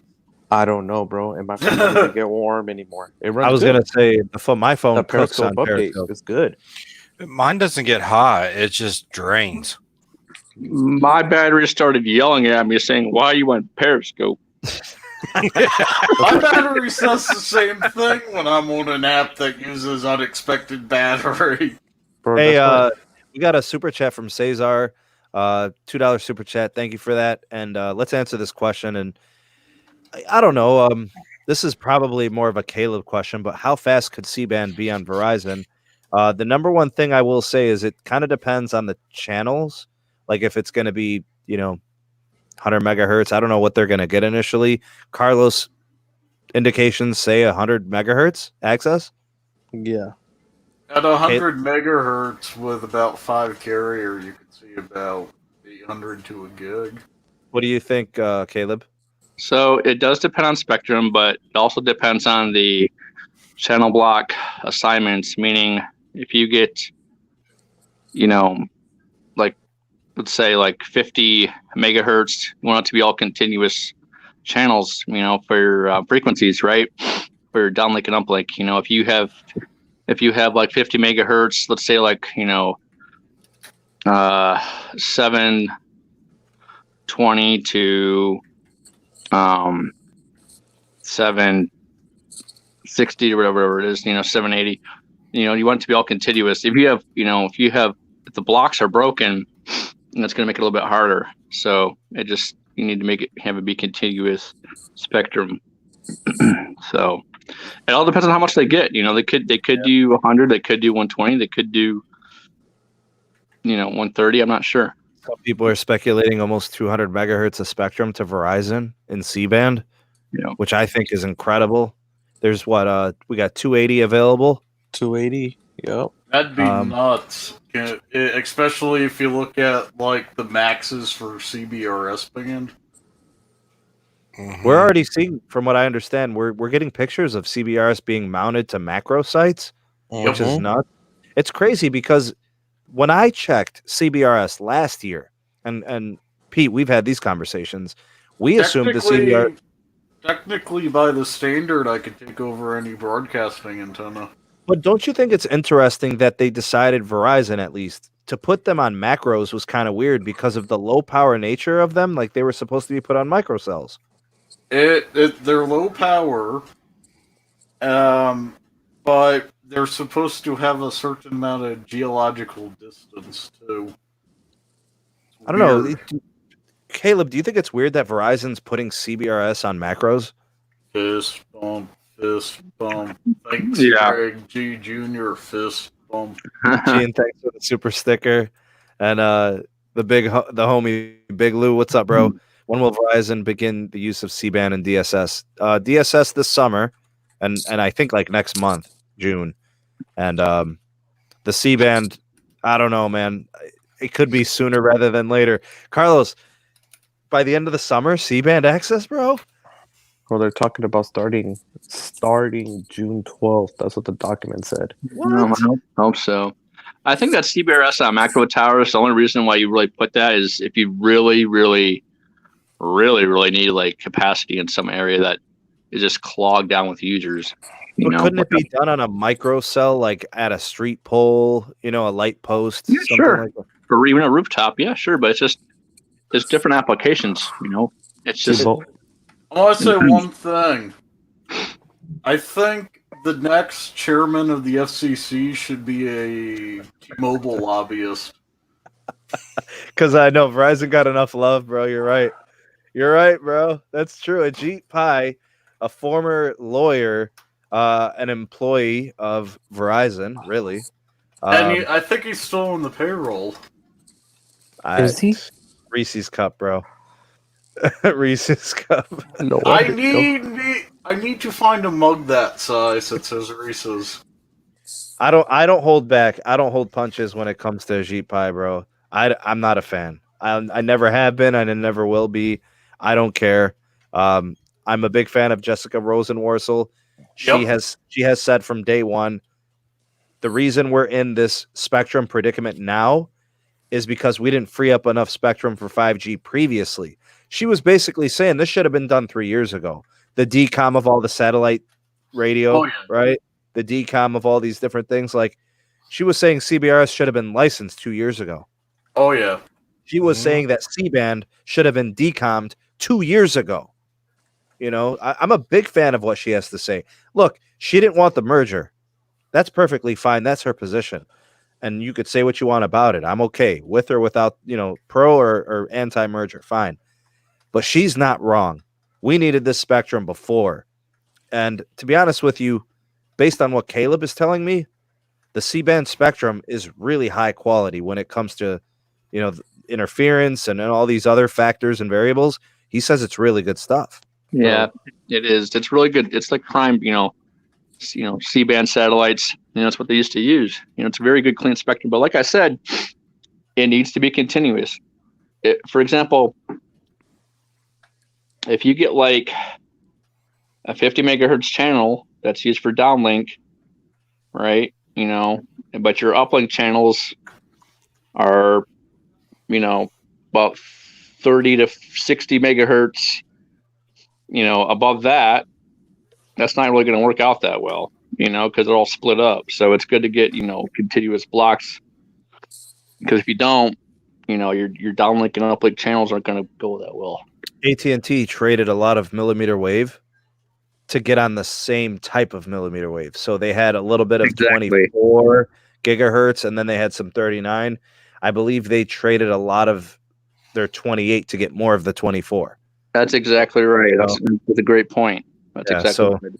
I don't know, bro. And my phone doesn't get warm anymore. It runs I was good. gonna say my phone The cooks Periscope on update Periscope. is good. Mine doesn't get hot; it just drains. My battery started yelling at me, saying, "Why you on Periscope?" My battery says the same thing when I'm on an app that uses unexpected battery. Bro, Hey, that's why- we got a super chat from Cesar. $2 super chat. Thank you for that. And let's answer this question. And I don't know. This is probably more of a Caleb question, but how fast could C-band be on Verizon? The number one thing I will say is it kind of depends on the channels. Like if it's going to be, 100 megahertz. I don't know what they're going to get initially. Carlos indications say 100 megahertz access. yeah. At 100 megahertz with about 5 carrier, you can see about 800 to a gig. What do you think, Caleb? So it does depend on spectrum, but it also depends on the channel block assignments. Meaning, if you get, like, let's say like 50 megahertz, you want it to be all continuous channels, for your frequencies, right? For your downlink and uplink. If you have like 50 megahertz, let's say like 720 to 760 or whatever it is, 780. You want it to be all continuous. If the blocks are broken, that's going to make it a little bit harder. So you need to have it be continuous spectrum. So it all depends on how much they get. They could do 100, they could do 120, they could do 130. I'm not sure. Some people are speculating almost 200 megahertz of spectrum to Verizon in C-band, which I think is incredible. There's we got 280 available. 280. Yep. That'd be nuts. Especially if you look at like the maxes for CBRS band. We're already seeing, from what I understand, we're getting pictures of CBRS being mounted to macro sites, which is nuts. It's crazy because when I checked CBRS last year, and Pete, we've had these conversations. We assumed the CBR. Technically, by the standard, I could take over any broadcasting antenna. But don't you think it's interesting that they decided, Verizon at least, to put them on macros was kind of weird because of the low power nature of them? Like they were supposed to be put on microcells. They're low power, but they're supposed to have a certain amount of geological distance too. I don't know. Caleb, do you think it's weird that Verizon's putting CBRS on macros? Fist bump, fist bump. Thanks, Yeah. Greg G. Jr. Fist bump. Gene, thanks for the super sticker. And the homie Big Lou, what's up, bro? When will Verizon begin the use of C-band and DSS? DSS this summer, and I think like next month, June. And the C-band, I don't know, man. It could be sooner rather than later. Carlos, by the end of the summer, C-band access, bro? Well, they're talking about starting June 12th. That's what the document said. I hope so. I think that CBRS on macro towers, the only reason why you really put that is if you really need like capacity in some area that is just clogged down with users. Couldn't it be done on a micro cell, like at a street pole, a light post? Yeah, something sure. like that? Or even a rooftop, yeah, sure. But it's different applications, It's just I want to say one thing. I think the next chairman of the FCC should be a T-Mobile lobbyist. Because I know Verizon got enough love, bro. You're right. You're right, bro. That's true. Ajit Pai, a former lawyer, an employee of Verizon, really. And I think he's still on the payroll. Is he? Reese's Cup, bro. Reese's Cup. No, I need to find a mug that size that says Reese's. I don't hold back. I don't hold punches when it comes to Ajit Pai, bro. I'm not a fan. I never have been, and I never will be. I don't care. I'm a big fan of Jessica Rosenworcel. She has said from day one, the reason we're in this spectrum predicament now is because we didn't free up enough spectrum for 5G previously. She was basically saying this should have been done 3 years ago. The decom of all the satellite radio, right? The decom of all these different things. Like she was saying CBRS should have been licensed 2 years ago. Oh, yeah. She was saying that C-band should have been decommed 2 years ago. I'm a big fan of what she has to say. Look, she didn't want the merger. That's perfectly fine. That's her position. And you could say what you want about it. I'm okay with or without, pro or anti-merger. Fine. But she's not wrong. We needed this spectrum before. And to be honest with you, based on what Caleb is telling me, the C-band spectrum is really high quality when it comes to, interference and all these other factors and variables. He says it's really good stuff. Yeah, it is. It's really good. It's like prime, C-band satellites. That's what they used to use. It's a very good, clean spectrum. But like I said, it needs to be continuous. For example, if you get like a 50 megahertz channel that's used for downlink, right? But your uplink channels are, about 30 to 60 megahertz, above that, that's not really going to work out that well, because they're all split up. So it's good to get, continuous blocks, because if you don't, your downlink and uplink channels aren't going to go that well. AT&T traded a lot of millimeter wave to get on the same type of millimeter wave. So they had a little bit of 24 gigahertz, and then they had some 39. I believe they traded a lot of their 28 to get more of the 24. That's exactly right. That's a great point. That's exactly right.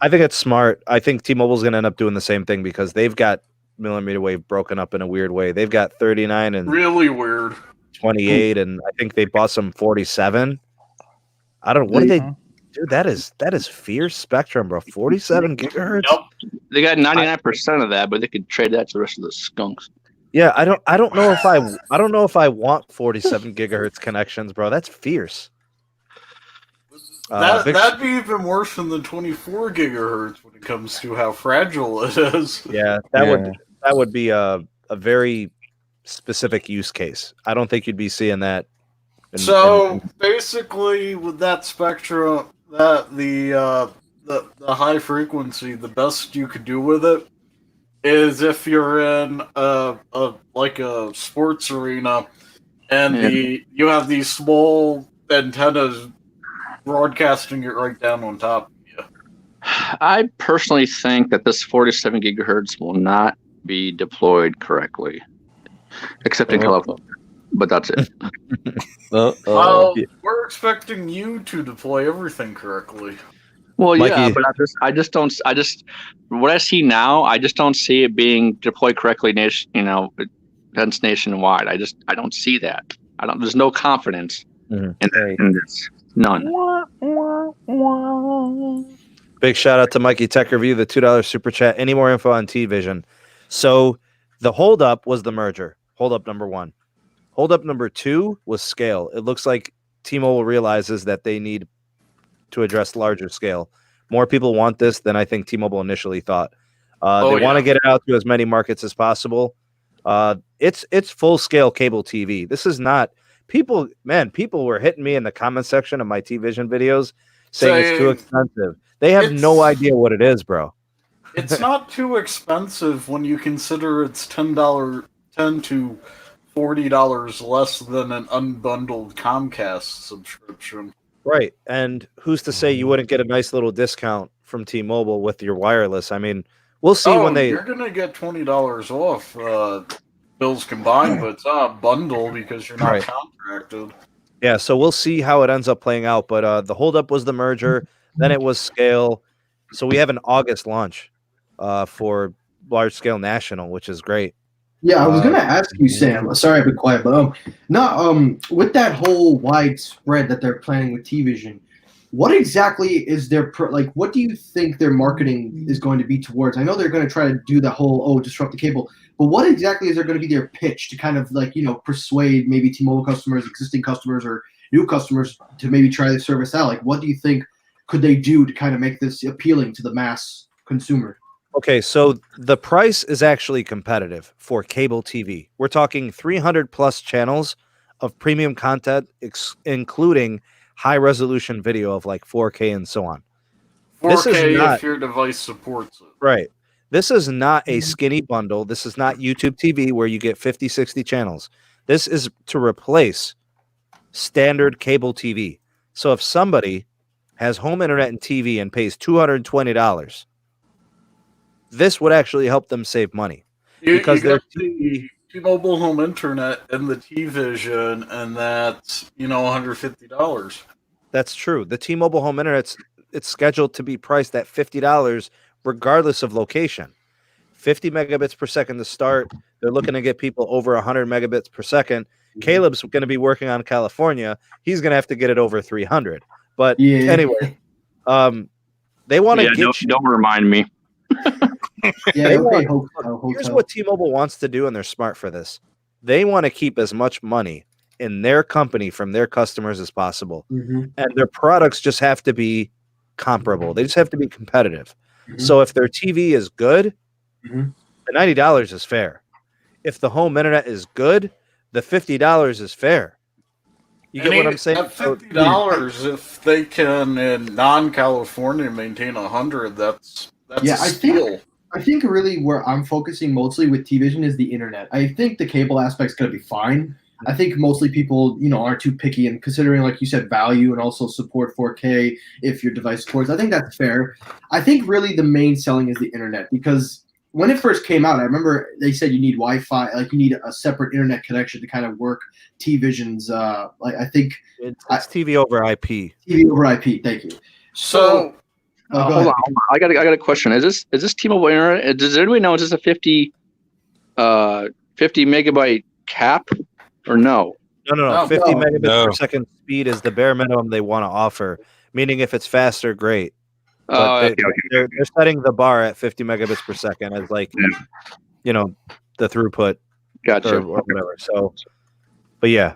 I think it's smart. I think T-Mobile's going to end up doing the same thing because they've got millimeter wave broken up in a weird way. They've got 39 and really weird 28, and I think they bought some 47. I don't know. What did they do? That is fierce spectrum, bro. 47 gigahertz. Yep. They got 99% of that, but they could trade that to the rest of the skunks. Yeah, I don't know if I want 47 gigahertz connections, bro. That's fierce. That'd be even worse than the 24 gigahertz when it comes to how fragile it is. Yeah, that would be a very specific use case. I don't think you'd be seeing that. Basically, with that spectrum, that the high frequency, the best you could do with it is if you're in a sports arena and you have these small antennas broadcasting it right down on top of you. I personally think that this 47 gigahertz will not be deployed correctly, except in California. But that's it. Well, we're expecting you to deploy everything correctly. Well, Mikey. yeah, but what I see now, I just don't see it being deployed correctly, hence nationwide. I don't see that. There's no confidence in this. None. Big shout out to Mikey Tech Review, the $2 super chat. Any more info on T-Vision? So the holdup was the merger. Holdup number 1. Holdup number 2 was scale. It looks like T-Mobile realizes that they need to address larger scale. More people want this than I think T-Mobile initially thought. They want to get it out to as many markets as possible. It's full scale cable TV. This is not people were hitting me in the comment section of my T-Vision videos saying it's too expensive. They have no idea what it is, bro. It's not too expensive when you consider it's $10 to $40 less than an unbundled Comcast subscription. Right. And who's to say you wouldn't get a nice little discount from T-Mobile with your wireless? I mean, we'll see when they... You're going to get $20 off bills combined, but it's not a bundle because you're not contracted. Yeah, so we'll see how it ends up playing out. But the holdup was the merger. Then it was scale. So we have an August launch for large-scale national, which is great. Yeah, I was going to ask you, Sam. Sorry I've been quiet, but with that whole widespread that they're planning with T-Vision, what exactly is their what do you think their marketing is going to be towards? I know they're going to try to do the whole disrupt the cable, but what exactly is there going to be their pitch to kind of persuade maybe T-Mobile customers, existing customers, or new customers to maybe try the service out? Like, what do you think could they do to kind of make this appealing to the mass consumer? Okay, so the price is actually competitive for cable TV. We're talking 300 plus channels of premium content, including high resolution video of like 4K and so on. 4K this is not, if your device supports it. Right. This is not a skinny bundle. This is not YouTube TV where you get 50, 60 channels. This is to replace standard cable TV. So if somebody has home internet and TV and pays $220, this would actually help them save money because their T-Mobile home internet and the T-Vision, and that's $150. That's true. The T-Mobile home internet, it's scheduled to be priced at $50 regardless of location. 50 megabits per second to start. They're looking to get people over 100 megabits per second. Caleb's going to be working on California. He's going to have to get it over 300. But anyway, they want to get you. Don't remind me. Here's what T-Mobile wants to do, and they're smart for this. They want to keep as much money in their company from their customers as possible. And their products just have to be comparable. They just have to be competitive. So if their TV is good, the $90 is fair. If the home internet is good, the $50 is fair. You get what I'm saying? At $50, if they can in non-California maintain 100, that's I think really where I'm focusing mostly with T-Vision is the internet. I think the cable aspect's going to be fine. I think mostly people, aren't too picky, and considering, like you said, value and also support 4K if your device supports, I think that's fair. I think really the main selling is the internet, because when it first came out, I remember they said you need Wi-Fi, like you need a separate internet connection to kind of work T-Vision's. I think it's TV over IP. TV over IP. Thank you. So. Hold on. I got a question. Is this T-Mobile internet? Does anybody know? Is this a 50 megabyte cap or no? No. 50 megabits per second speed is the bare minimum they want to offer. Meaning, if it's faster, great. But they're setting the bar at 50 megabits per second as the throughput. Gotcha. Or whatever. So, but yeah,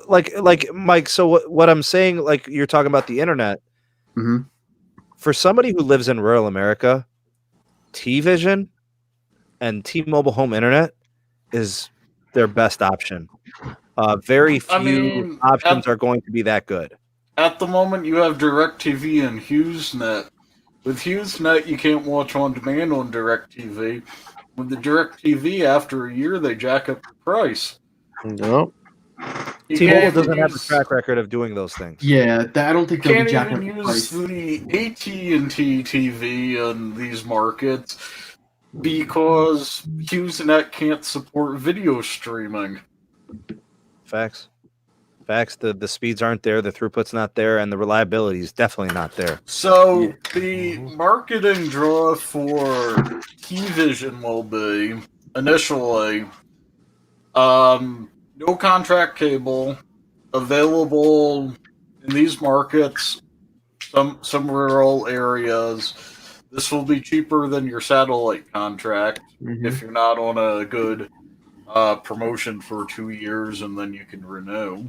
like Mike. So what I'm saying, like you're talking about the internet. Mm-hmm. For somebody who lives in rural America, T-Vision and T-Mobile home internet is their best option. Very few options are going to be that good. At the moment, you have DirecTV and HughesNet. With HughesNet, you can't watch on demand on DirecTV. With the DirecTV, after a year, they jack up the price. No. T-Mobile doesn't have a track record of doing those things. Yeah, I don't think they'll Can't be jacking even up the use price. the AT&T TV in these markets because HughesNet can't support video streaming. Facts. The speeds aren't there, the throughput's not there, and the reliability is definitely not there. So the marketing draw for T-Vision will be initially no contract cable, available in these markets, some rural areas. This will be cheaper than your satellite contract if you're not on a good promotion for 2 years, and then you can renew.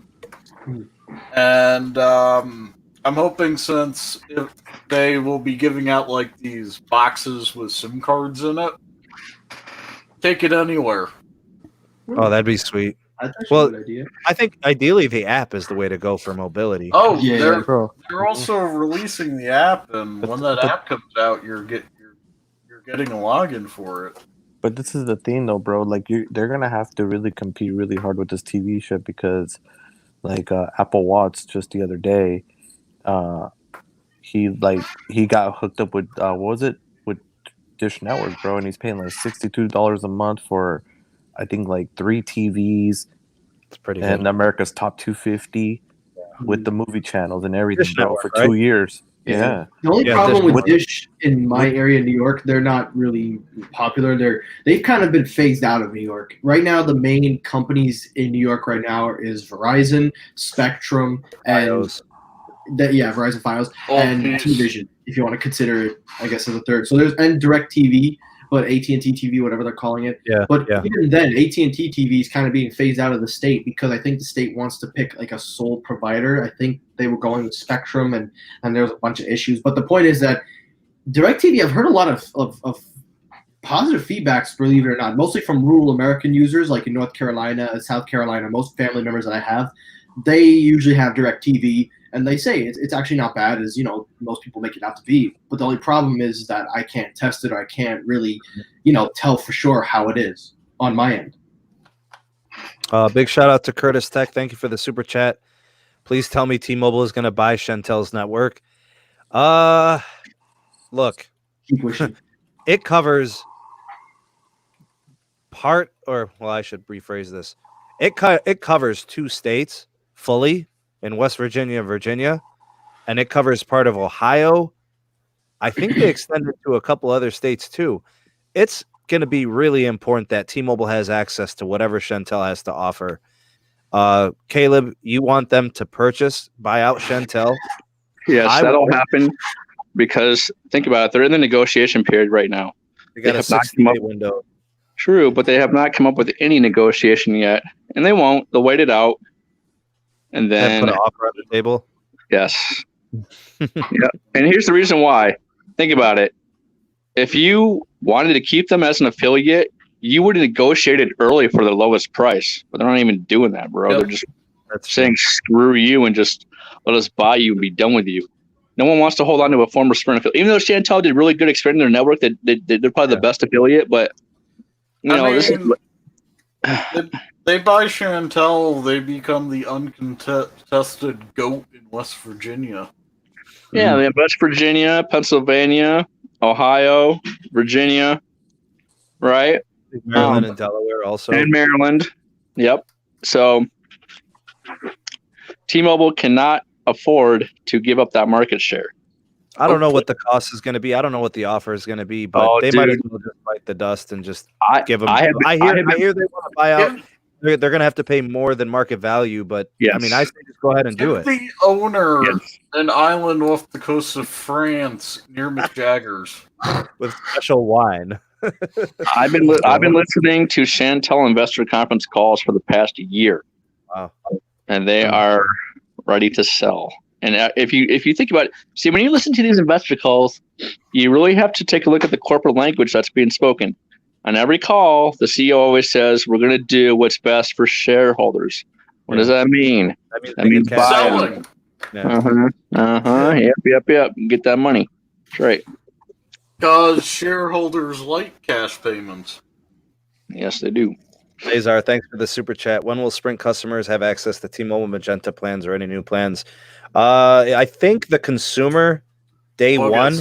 And I'm hoping, since if they will be giving out like these boxes with SIM cards in it, take it anywhere. Oh, that'd be sweet. That's actually Well, a good idea. I think ideally the app is the way to go for mobility. Oh, Yeah, Bro. they're also releasing the app, and when that app comes out, you're getting a login for it. But this is the thing, though, bro. Like, they're gonna have to really compete really hard with this TV shit because, like, Apple Watts just the other day, he got hooked up with what was it, with Dish Network, bro, and he's paying like $62 a month for, I think, like 3 TVs, It's pretty and good. America's Top 250 with the movie channels and everything, Dish bro, Network, for right? 2 years. Yeah. The only Yeah, problem Dish- with Dish in my area, New York, they're not really popular. They've kind of been phased out of New York. Right now, the main companies in New York right now is Verizon, Spectrum, and Fios. Verizon Fios Oh, and geez. T-Vision, if you want to consider it, I guess, as a third. So there's and DirecTV, but AT&T TV, whatever they're calling it. Yeah, But yeah. even then, AT&T TV is kind of being phased out of the state because I think the state wants to pick like a sole provider. I think they were going with Spectrum, and there was a bunch of issues. But the point is that DirecTV, I've heard a lot of positive feedbacks, believe it or not, mostly from rural American users, like in North Carolina and South Carolina. Most family members that I have, they usually have DirecTV, and they say it's actually not bad, as most people make it out to be. But the only problem is that I can't test it, or I can't really, tell for sure how it is on my end. Big shout out to Curtis Tech. Thank you for the super chat. Please tell me T-Mobile is going to buy Chantel's network. Look, Keep wishing. it covers I should rephrase this. It covers 2 states fully in West Virginia, and it covers part of Ohio. I think they extended to a couple other states too. It's going to be really important that T-Mobile has access to whatever Chantel has to offer. Caleb, you want them to buy out Chantel? Yes, that'll happen because think about it. They're in the negotiation period right now. They got a have not come 60-day up- window. True, but they have not come up with any negotiation yet, and they won't. They'll wait it out, and And then put an offer on the table. yes, yeah. And here's the reason why. Think about it. If you wanted to keep them as an affiliate, you would have negotiated early for the lowest price, but they're not even doing that, bro. Yep. They're just That's saying screw you and just let us buy you and be done with you. No one wants to hold on to a former Sprint affiliate, even though Chantel did really good expanding their network. They're probably the best affiliate, but this is. They buy Chantel, they become the uncontested GOAT in West Virginia. Yeah, they have West Virginia, Pennsylvania, Ohio, Virginia, right? Maryland and Delaware also. And Maryland. Yep. So T-Mobile cannot afford to give up that market share. I don't know what the cost is going to be. I don't know what the offer is going to be, but they might as well just bite the dust and just give them. I hear they want to buy out. They're going to have to pay more than market value, but Yes. I mean, I say just go ahead and do Give it. the owner Yes. an island off the coast of France near McJaggers. With special wine. I've been listening to Chantel investor conference calls for the past year. Wow. and they are ready to sell. And if you think about it, see, when you listen to these investor calls, you really have to take a look at the corporate language that's being spoken. On every call, the CEO always says, "We're going to do what's best for shareholders." What does that mean? That means selling. Yeah. Yep. Get that money. That's right. Because shareholders like cash payments. Yes, they do. Cesar, thanks for the super chat. When will Sprint customers have access to T-Mobile Magenta plans or any new plans? I think the consumer day one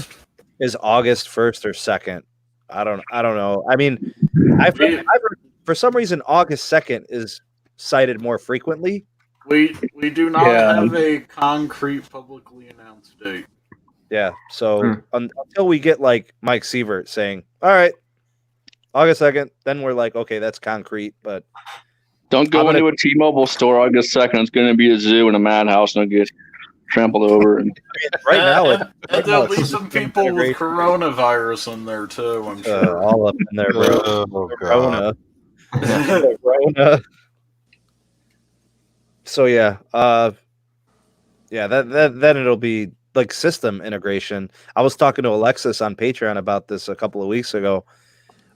is August 1st or 2nd. I don't know. I mean, I've heard, for some reason August 2nd is cited more frequently. We do not have a concrete publicly announced date. Yeah, so until we get like Mike Sievert saying, "All right, August 2nd," then we're like, okay, that's concrete. But don't go into a T-Mobile store August 2nd. It's going to be a zoo and a madhouse, and it'll get trampled over. And right now, and there'll be some people with coronavirus in there too. I'm sure all up in there, bro. Corona. So yeah, then it'll be like system integration. I was talking to Alexis on Patreon about this a couple of weeks ago.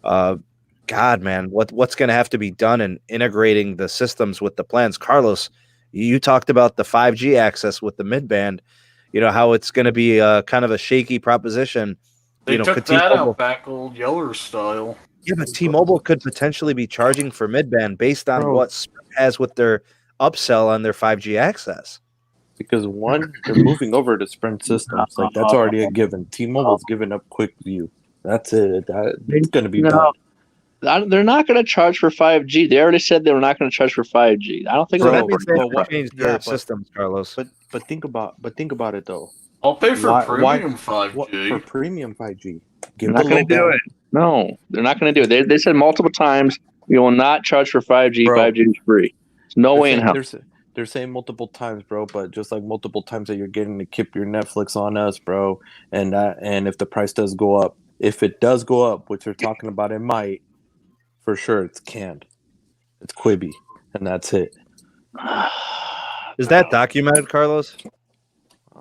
God, man, what's going to have to be done in integrating the systems with the plans? Carlos, you talked about the 5G access with the midband. You know how it's going to be kind of a shaky proposition. They took that out back old Yeller style. Yeah, but T-Mobile could potentially be charging for midband based on what Sprint has with their upsell on their 5G access. Because one, they're moving over to Sprint systems. Like that's already a given. T-Mobile's giving up quick view. That's it. It's going to be done. They're not going to charge for 5G. They already said they were not going to charge for 5G. I don't think that means they have to change their systems, Carlos. But think about it though. I'll pay for premium 5G. For premium 5G? They're not going to do it. No, they're not going to do it. They said multiple times we will not charge for 5G. Bro, 5G is free. There's no way in hell. They're saying multiple times, bro, but just like multiple times that you're getting to keep your Netflix on us, bro, and if the price does go up, if it does go up, which they're talking about, it might, for sure, it's canned. It's Quibi, and that's it. Is that documented, Carlos?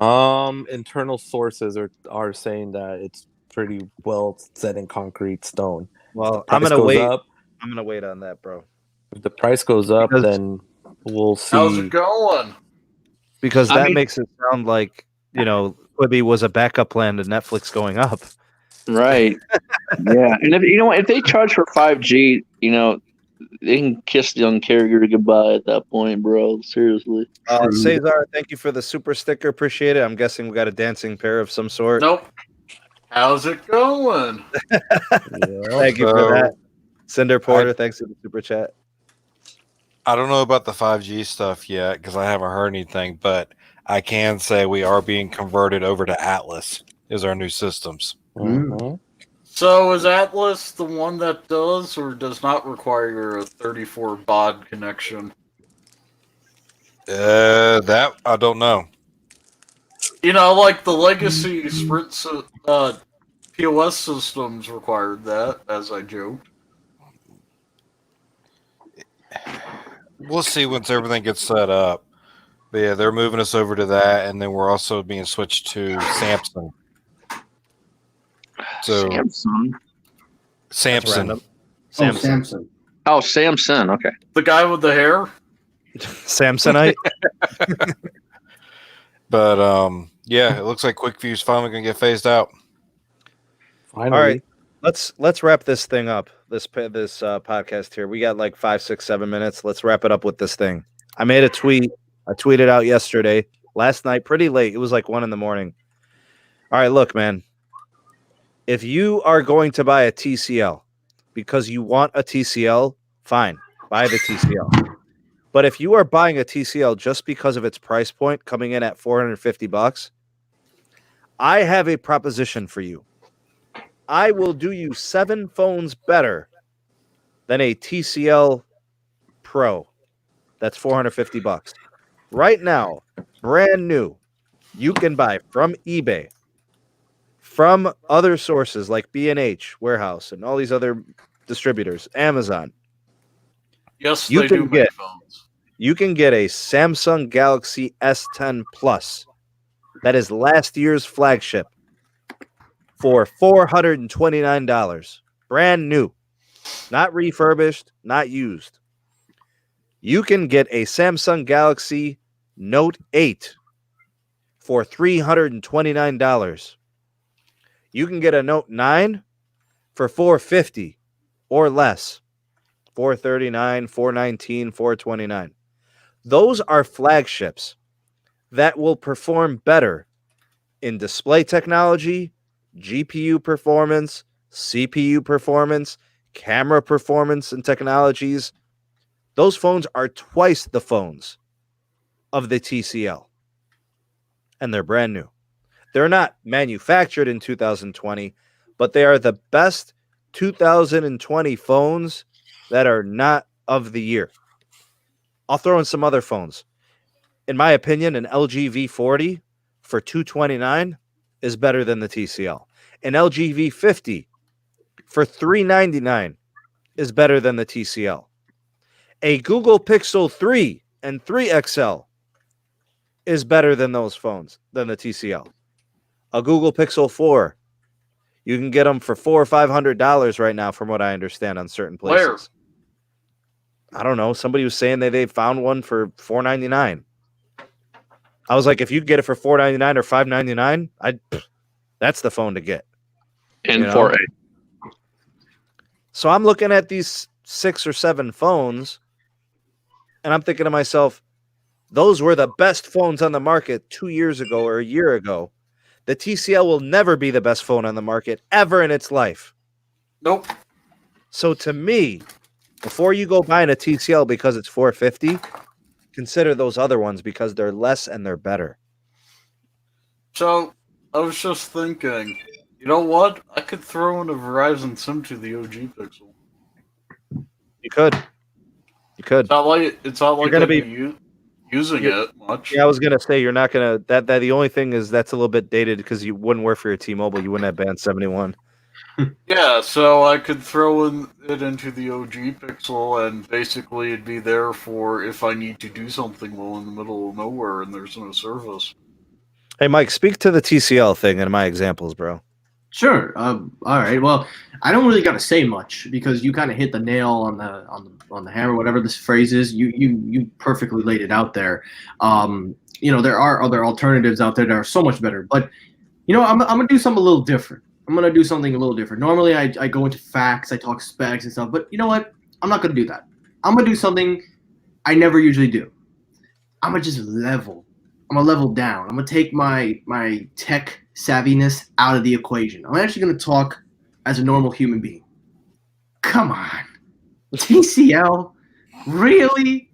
Internal sources are saying that it's pretty well set in concrete stone. Well, I'm gonna wait. I'm gonna wait on that, bro. If the price goes up, then we'll see. How's it going? Because that makes it sound like, Quibi was a backup plan to Netflix going up. Right. Yeah. And if they charge for 5G, they can kiss the young carrier goodbye at that point, bro. Seriously. Cesar, thank you for the super sticker. Appreciate it. I'm guessing we got a dancing pair of some sort. Nope. How's it going? Thank you for that. Cinder Porter, thanks for the super chat. I don't know about the 5G stuff yet because I haven't heard anything, but I can say we are being converted over to Atlas as our new systems. Mm-hmm. So is Atlas the one that does or does not require a 34 baud connection? That I don't know. Like the legacy Sprint POS systems required that, as I joked. We'll see once everything gets set up. But yeah, they're moving us over to that, and then we're also being switched to Samsung. So Samsung. Oh, Samsung. Okay. The guy with the hair? Samsonite. But yeah, it looks like QuickView's finally gonna get phased out. Finally. All right, let's wrap this thing up. This podcast here. We got like 5, 6, 7 minutes. Let's wrap it up with this thing. I made a tweet. I tweeted out yesterday, last night, pretty late. It was like 1 a.m. All right, look, man. If you are going to buy a TCL because you want a TCL, fine, buy the TCL. But if you are buying a TCL just because of its price point coming in at $450, I have a proposition for you. I will do you 7 phones better than a TCL Pro. That's $450. Right now, brand new, you can buy from eBay, from other sources like B&H Warehouse and all these other distributors, Amazon. Yes, they do make phones. You can get a Samsung Galaxy S10 Plus. That is last year's flagship for $429. Brand new. Not refurbished, not used. You can get a Samsung Galaxy Note 8 for $329. You can get a Note 9 for $450 or less. $439, $419, $429. Those are flagships that will perform better in display technology, GPU performance, CPU performance, camera performance and technologies. Those phones are twice the phones of the TCL. And they're brand new. They're not manufactured in 2020, but they are the best 2020 phones that are not of the year. I'll throw in some other phones. In my opinion, an LG V40 for $229 is better than the TCL. An LG V50 for $399 is better than the TCL. A Google Pixel 3 and 3 XL is better than those phones, than the TCL. A Google Pixel 4, you can get them for $400 or $500 right now, from what I understand, on certain places. Where? I don't know. Somebody was saying that they found one for $499. I was like, if you get it for $499 or $599, that's the phone to get. And You know? 4A. So I'm looking at these 6 or 7 phones, and I'm thinking to myself, those were the best phones on the market 2 years ago or a year ago. The TCL will never be the best phone on the market ever in its life. Nope. So to me, before you go buying a TCL because it's $450, consider those other ones because they're less and they're better. So, I was just thinking, you know what? I could throw in a Verizon SIM to the OG Pixel. You could. It's not like You're gonna I'd be using it much. Yeah, I was gonna say you're not gonna. That the only thing is that's a little bit dated because you wouldn't work for your T-Mobile. You wouldn't have band 71. Yeah, so I could throw it into the OG Pixel, and basically it'd be there for if I need to do something while in the middle of nowhere and there's no service. Hey, Mike, speak to the TCL thing in my examples, bro. Sure. All right. Well, I don't really got to say much because you kind of hit the nail on the hammer, whatever this phrase is. You perfectly laid it out there. There are other alternatives out there that are so much better. But I'm gonna do something a little different. Normally, I go into facts, I talk specs and stuff. But you know what? I'm not gonna do that. I'm gonna do something I never usually do. I'm gonna just level. I'm gonna level down. I'm gonna take my tech savviness out of the equation. I'm actually gonna talk as a normal human being. Come on, TCL, really?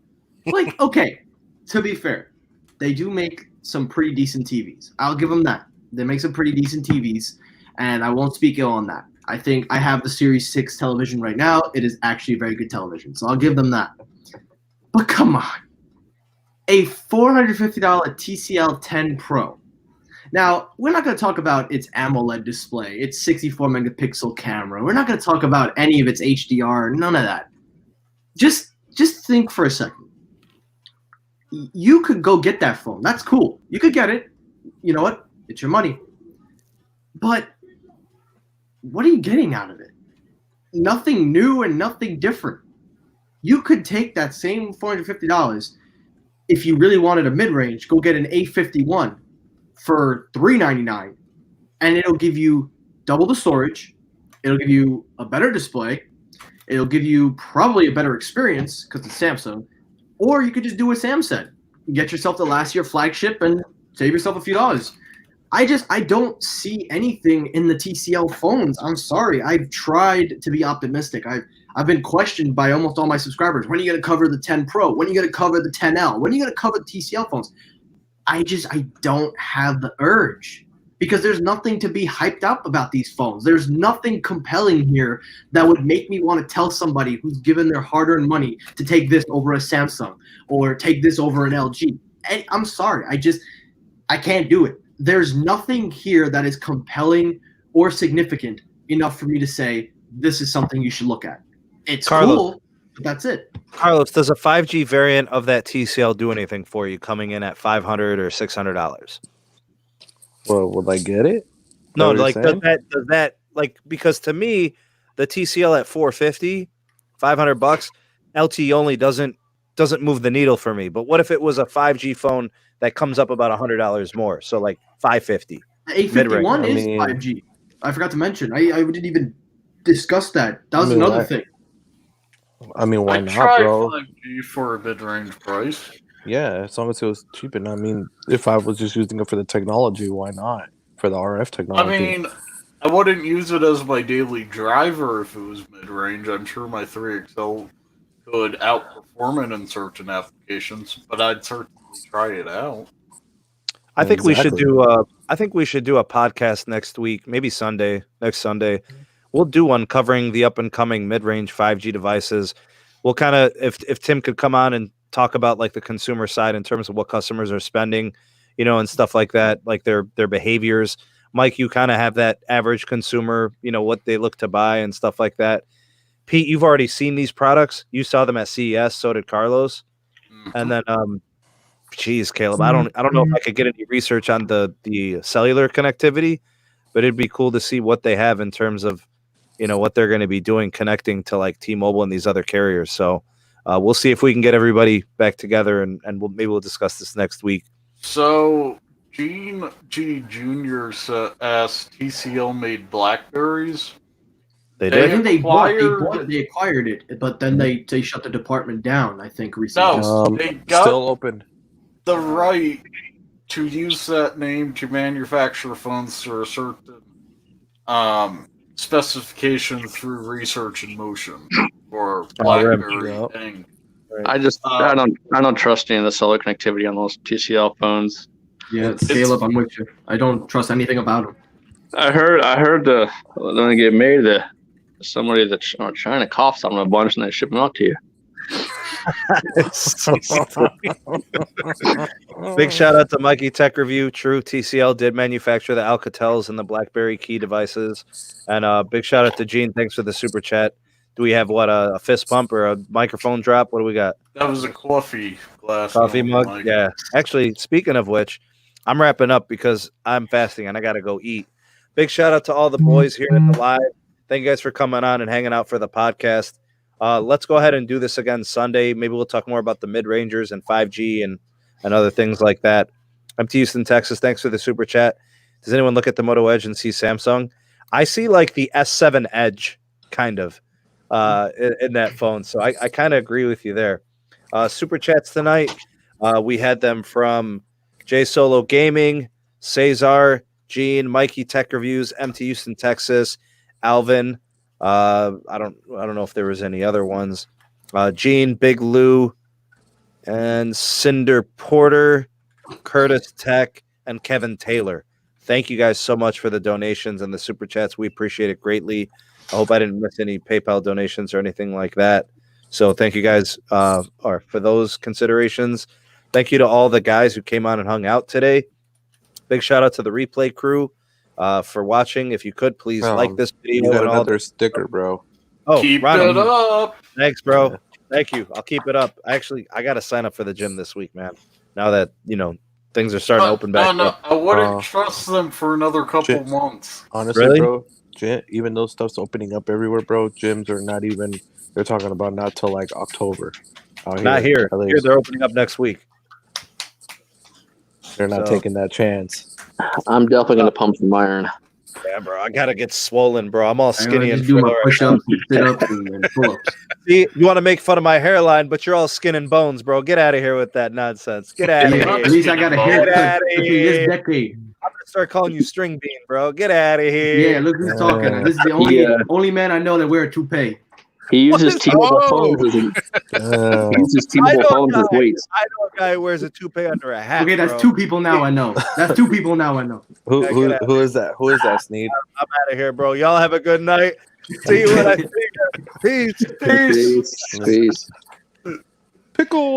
Like, okay. To be fair, they do make some pretty decent TVs. I'll give them that. They make some pretty decent TVs, and I won't speak ill on that. I think I have the Series 6 television right now. It is actually a very good television, so I'll give them that. But come on. A $450 TCL 10 Pro. Now, we're not going to talk about its AMOLED display, its 64-megapixel camera. We're not going to talk about any of its HDR, none of that. Just think for a second. You could go get that phone. That's cool. You could get it. You know what? It's your money. But what are you getting out of it? Nothing new and nothing different. You could take that same $450. If you really wanted a mid-range, go get an A51 for $399, and it'll give you double the storage. It'll give you a better display. It'll give you probably a better experience because it's Samsung. Or you could just do what Sam said. Get yourself the last year flagship and save yourself a few dollars. I don't see anything in the TCL phones. I'm sorry. I've tried to be optimistic. I've been questioned by almost all my subscribers. When are you going to cover the 10 Pro? When are you going to cover the 10L? When are you going to cover the TCL phones? I don't have the urge because there's nothing to be hyped up about these phones. There's nothing compelling here that would make me want to tell somebody who's given their hard-earned money to take this over a Samsung or take this over an LG. And I'm sorry. I can't do it. There's nothing here that is compelling or significant enough for me to say this is something you should look at. It's Carlos. cool, but that's it. Carlos, does a 5G variant of that TCL do anything for you coming in at $500 or $600? Well, will I get it? No, What you're like saying? does that like, because to me, the TCL at $450, $500, LTE only doesn't move the needle for me. But what if it was a 5G phone that comes up about $100 more? So like $550. The 851 Mid-range, is I mean- 5G. I forgot to mention. I didn't even discuss that. That was I mean, another why- thing. I mean, why I'd not, try bro? 5G for a mid-range price. Yeah, as long as it was cheap. And I mean, if I was just using it for the technology, why not? For the RF I technology. mean, I wouldn't use it as my daily driver if it was mid-range. I'm sure my 3XL could outperform it in certain applications, but I'd certainly try it out. I think we should Exactly. do a podcast next week, maybe next Sunday. We'll do one covering the up and coming mid-range 5G devices. We'll kind of, if Tim could come on and talk about like the consumer side in terms of what customers are spending, and stuff like that, like their behaviors. Mike, you kind of have that average consumer, what they look to buy and stuff like that. Pete, you've already seen these products. You saw them at CES, so did Carlos. And then geez, Caleb, I don't know if I could get any research on the cellular connectivity, but it'd be cool to see what they have in terms of, what they're going to be doing connecting to like T-Mobile and these other carriers. So we'll see if we can get everybody back together and maybe we'll discuss this next week. So, Gene G. Jr. asked TCL made Blackberries. They I did. think they acquired- acquired it, but then they shut the department down, I think, recently. No. They got- Still open. The right to use that name to manufacture phones through a certain specification through Research in Motion or BlackBerry Yep. Inc. I don't trust any of the cellular connectivity on those TCL phones. Yeah, It's- Caleb, I'm with you. I don't trust anything about them. I heard when they get made, somebody that China coughs on them a bunch and they ship them out to you. Big shout out to Mikey Tech Review. True, TCL did manufacture the Alcatels and the BlackBerry key devices. And big shout out to Gene. Thanks for the super chat. Do we have a fist pump or a microphone drop? What do we got? That was a coffee glass. Coffee mug? Like, Yeah. Actually, speaking of which, I'm wrapping up because I'm fasting and I got to go eat. Big shout out to all the boys here at the live. Thank you guys for coming on and hanging out for the podcast. Let's go ahead and do this again Sunday. Maybe we'll talk more about the mid-rangers and 5G and other things like that. I'm to Houston, Texas. Thanks for the super chat. Does anyone look at the Moto Edge and see Samsung? I see like the S7 Edge kind of in that phone. So I kind of agree with you there. Super chats tonight. We had them from J Solo Gaming, Cesar, Gene, Mikey Tech Reviews, MT Houston, Texas, Alvin. I don't know if there was any other ones. Gene, Big Lou, and Cinder Porter, Curtis Tech, and Kevin Taylor. Thank you guys so much for the donations and the super chats. We appreciate it greatly. I hope I didn't miss any PayPal donations or anything like that. So thank you guys for those considerations. Thank you to all the guys who came on and hung out today. Big shout out to the replay crew for watching. If you could, please like this You video got and all. another sticker, bro. Oh, Keep Ronald, it up. thanks, bro. Thank you. I'll keep it up. I got to sign up for the gym this week, man. Now that things are starting to open back up. I wouldn't trust them for another couple months. Honestly, Really? bro, even though stuff's opening up everywhere, bro, gyms are not even. They're talking about not till like October. Not here. at least. Here they're opening up next week. They're not So- taking that chance. I'm definitely gonna pump some iron. Yeah, bro. I gotta get swollen, bro. I'm all skinny and do my frail right push-ups, and sit-ups, and pull-ups. See, you want to make fun of my hairline, but you're all skin and bones, bro. Get out of here with that nonsense. Get out of Yeah, here. at least I got a Get haircut outta in here. this decade. I'm gonna start calling you String Bean, bro. Get out of here. Yeah, look who's talking. This is the only man I know that wear a toupee. He uses What? T-Mobile Oh. phones as Uh, he uses I T-Mobile know phones as a guy- weights. I know a guy who wears a toupee under a hat. Okay, that's bro. two people now I know. That's two people now I know. who Yeah, who get out. who is that? Who is that, Sneed? I'm out of here, bro. Y'all have a good night. See you when I see you. Peace. Peace. Peace. Peace. Pickle.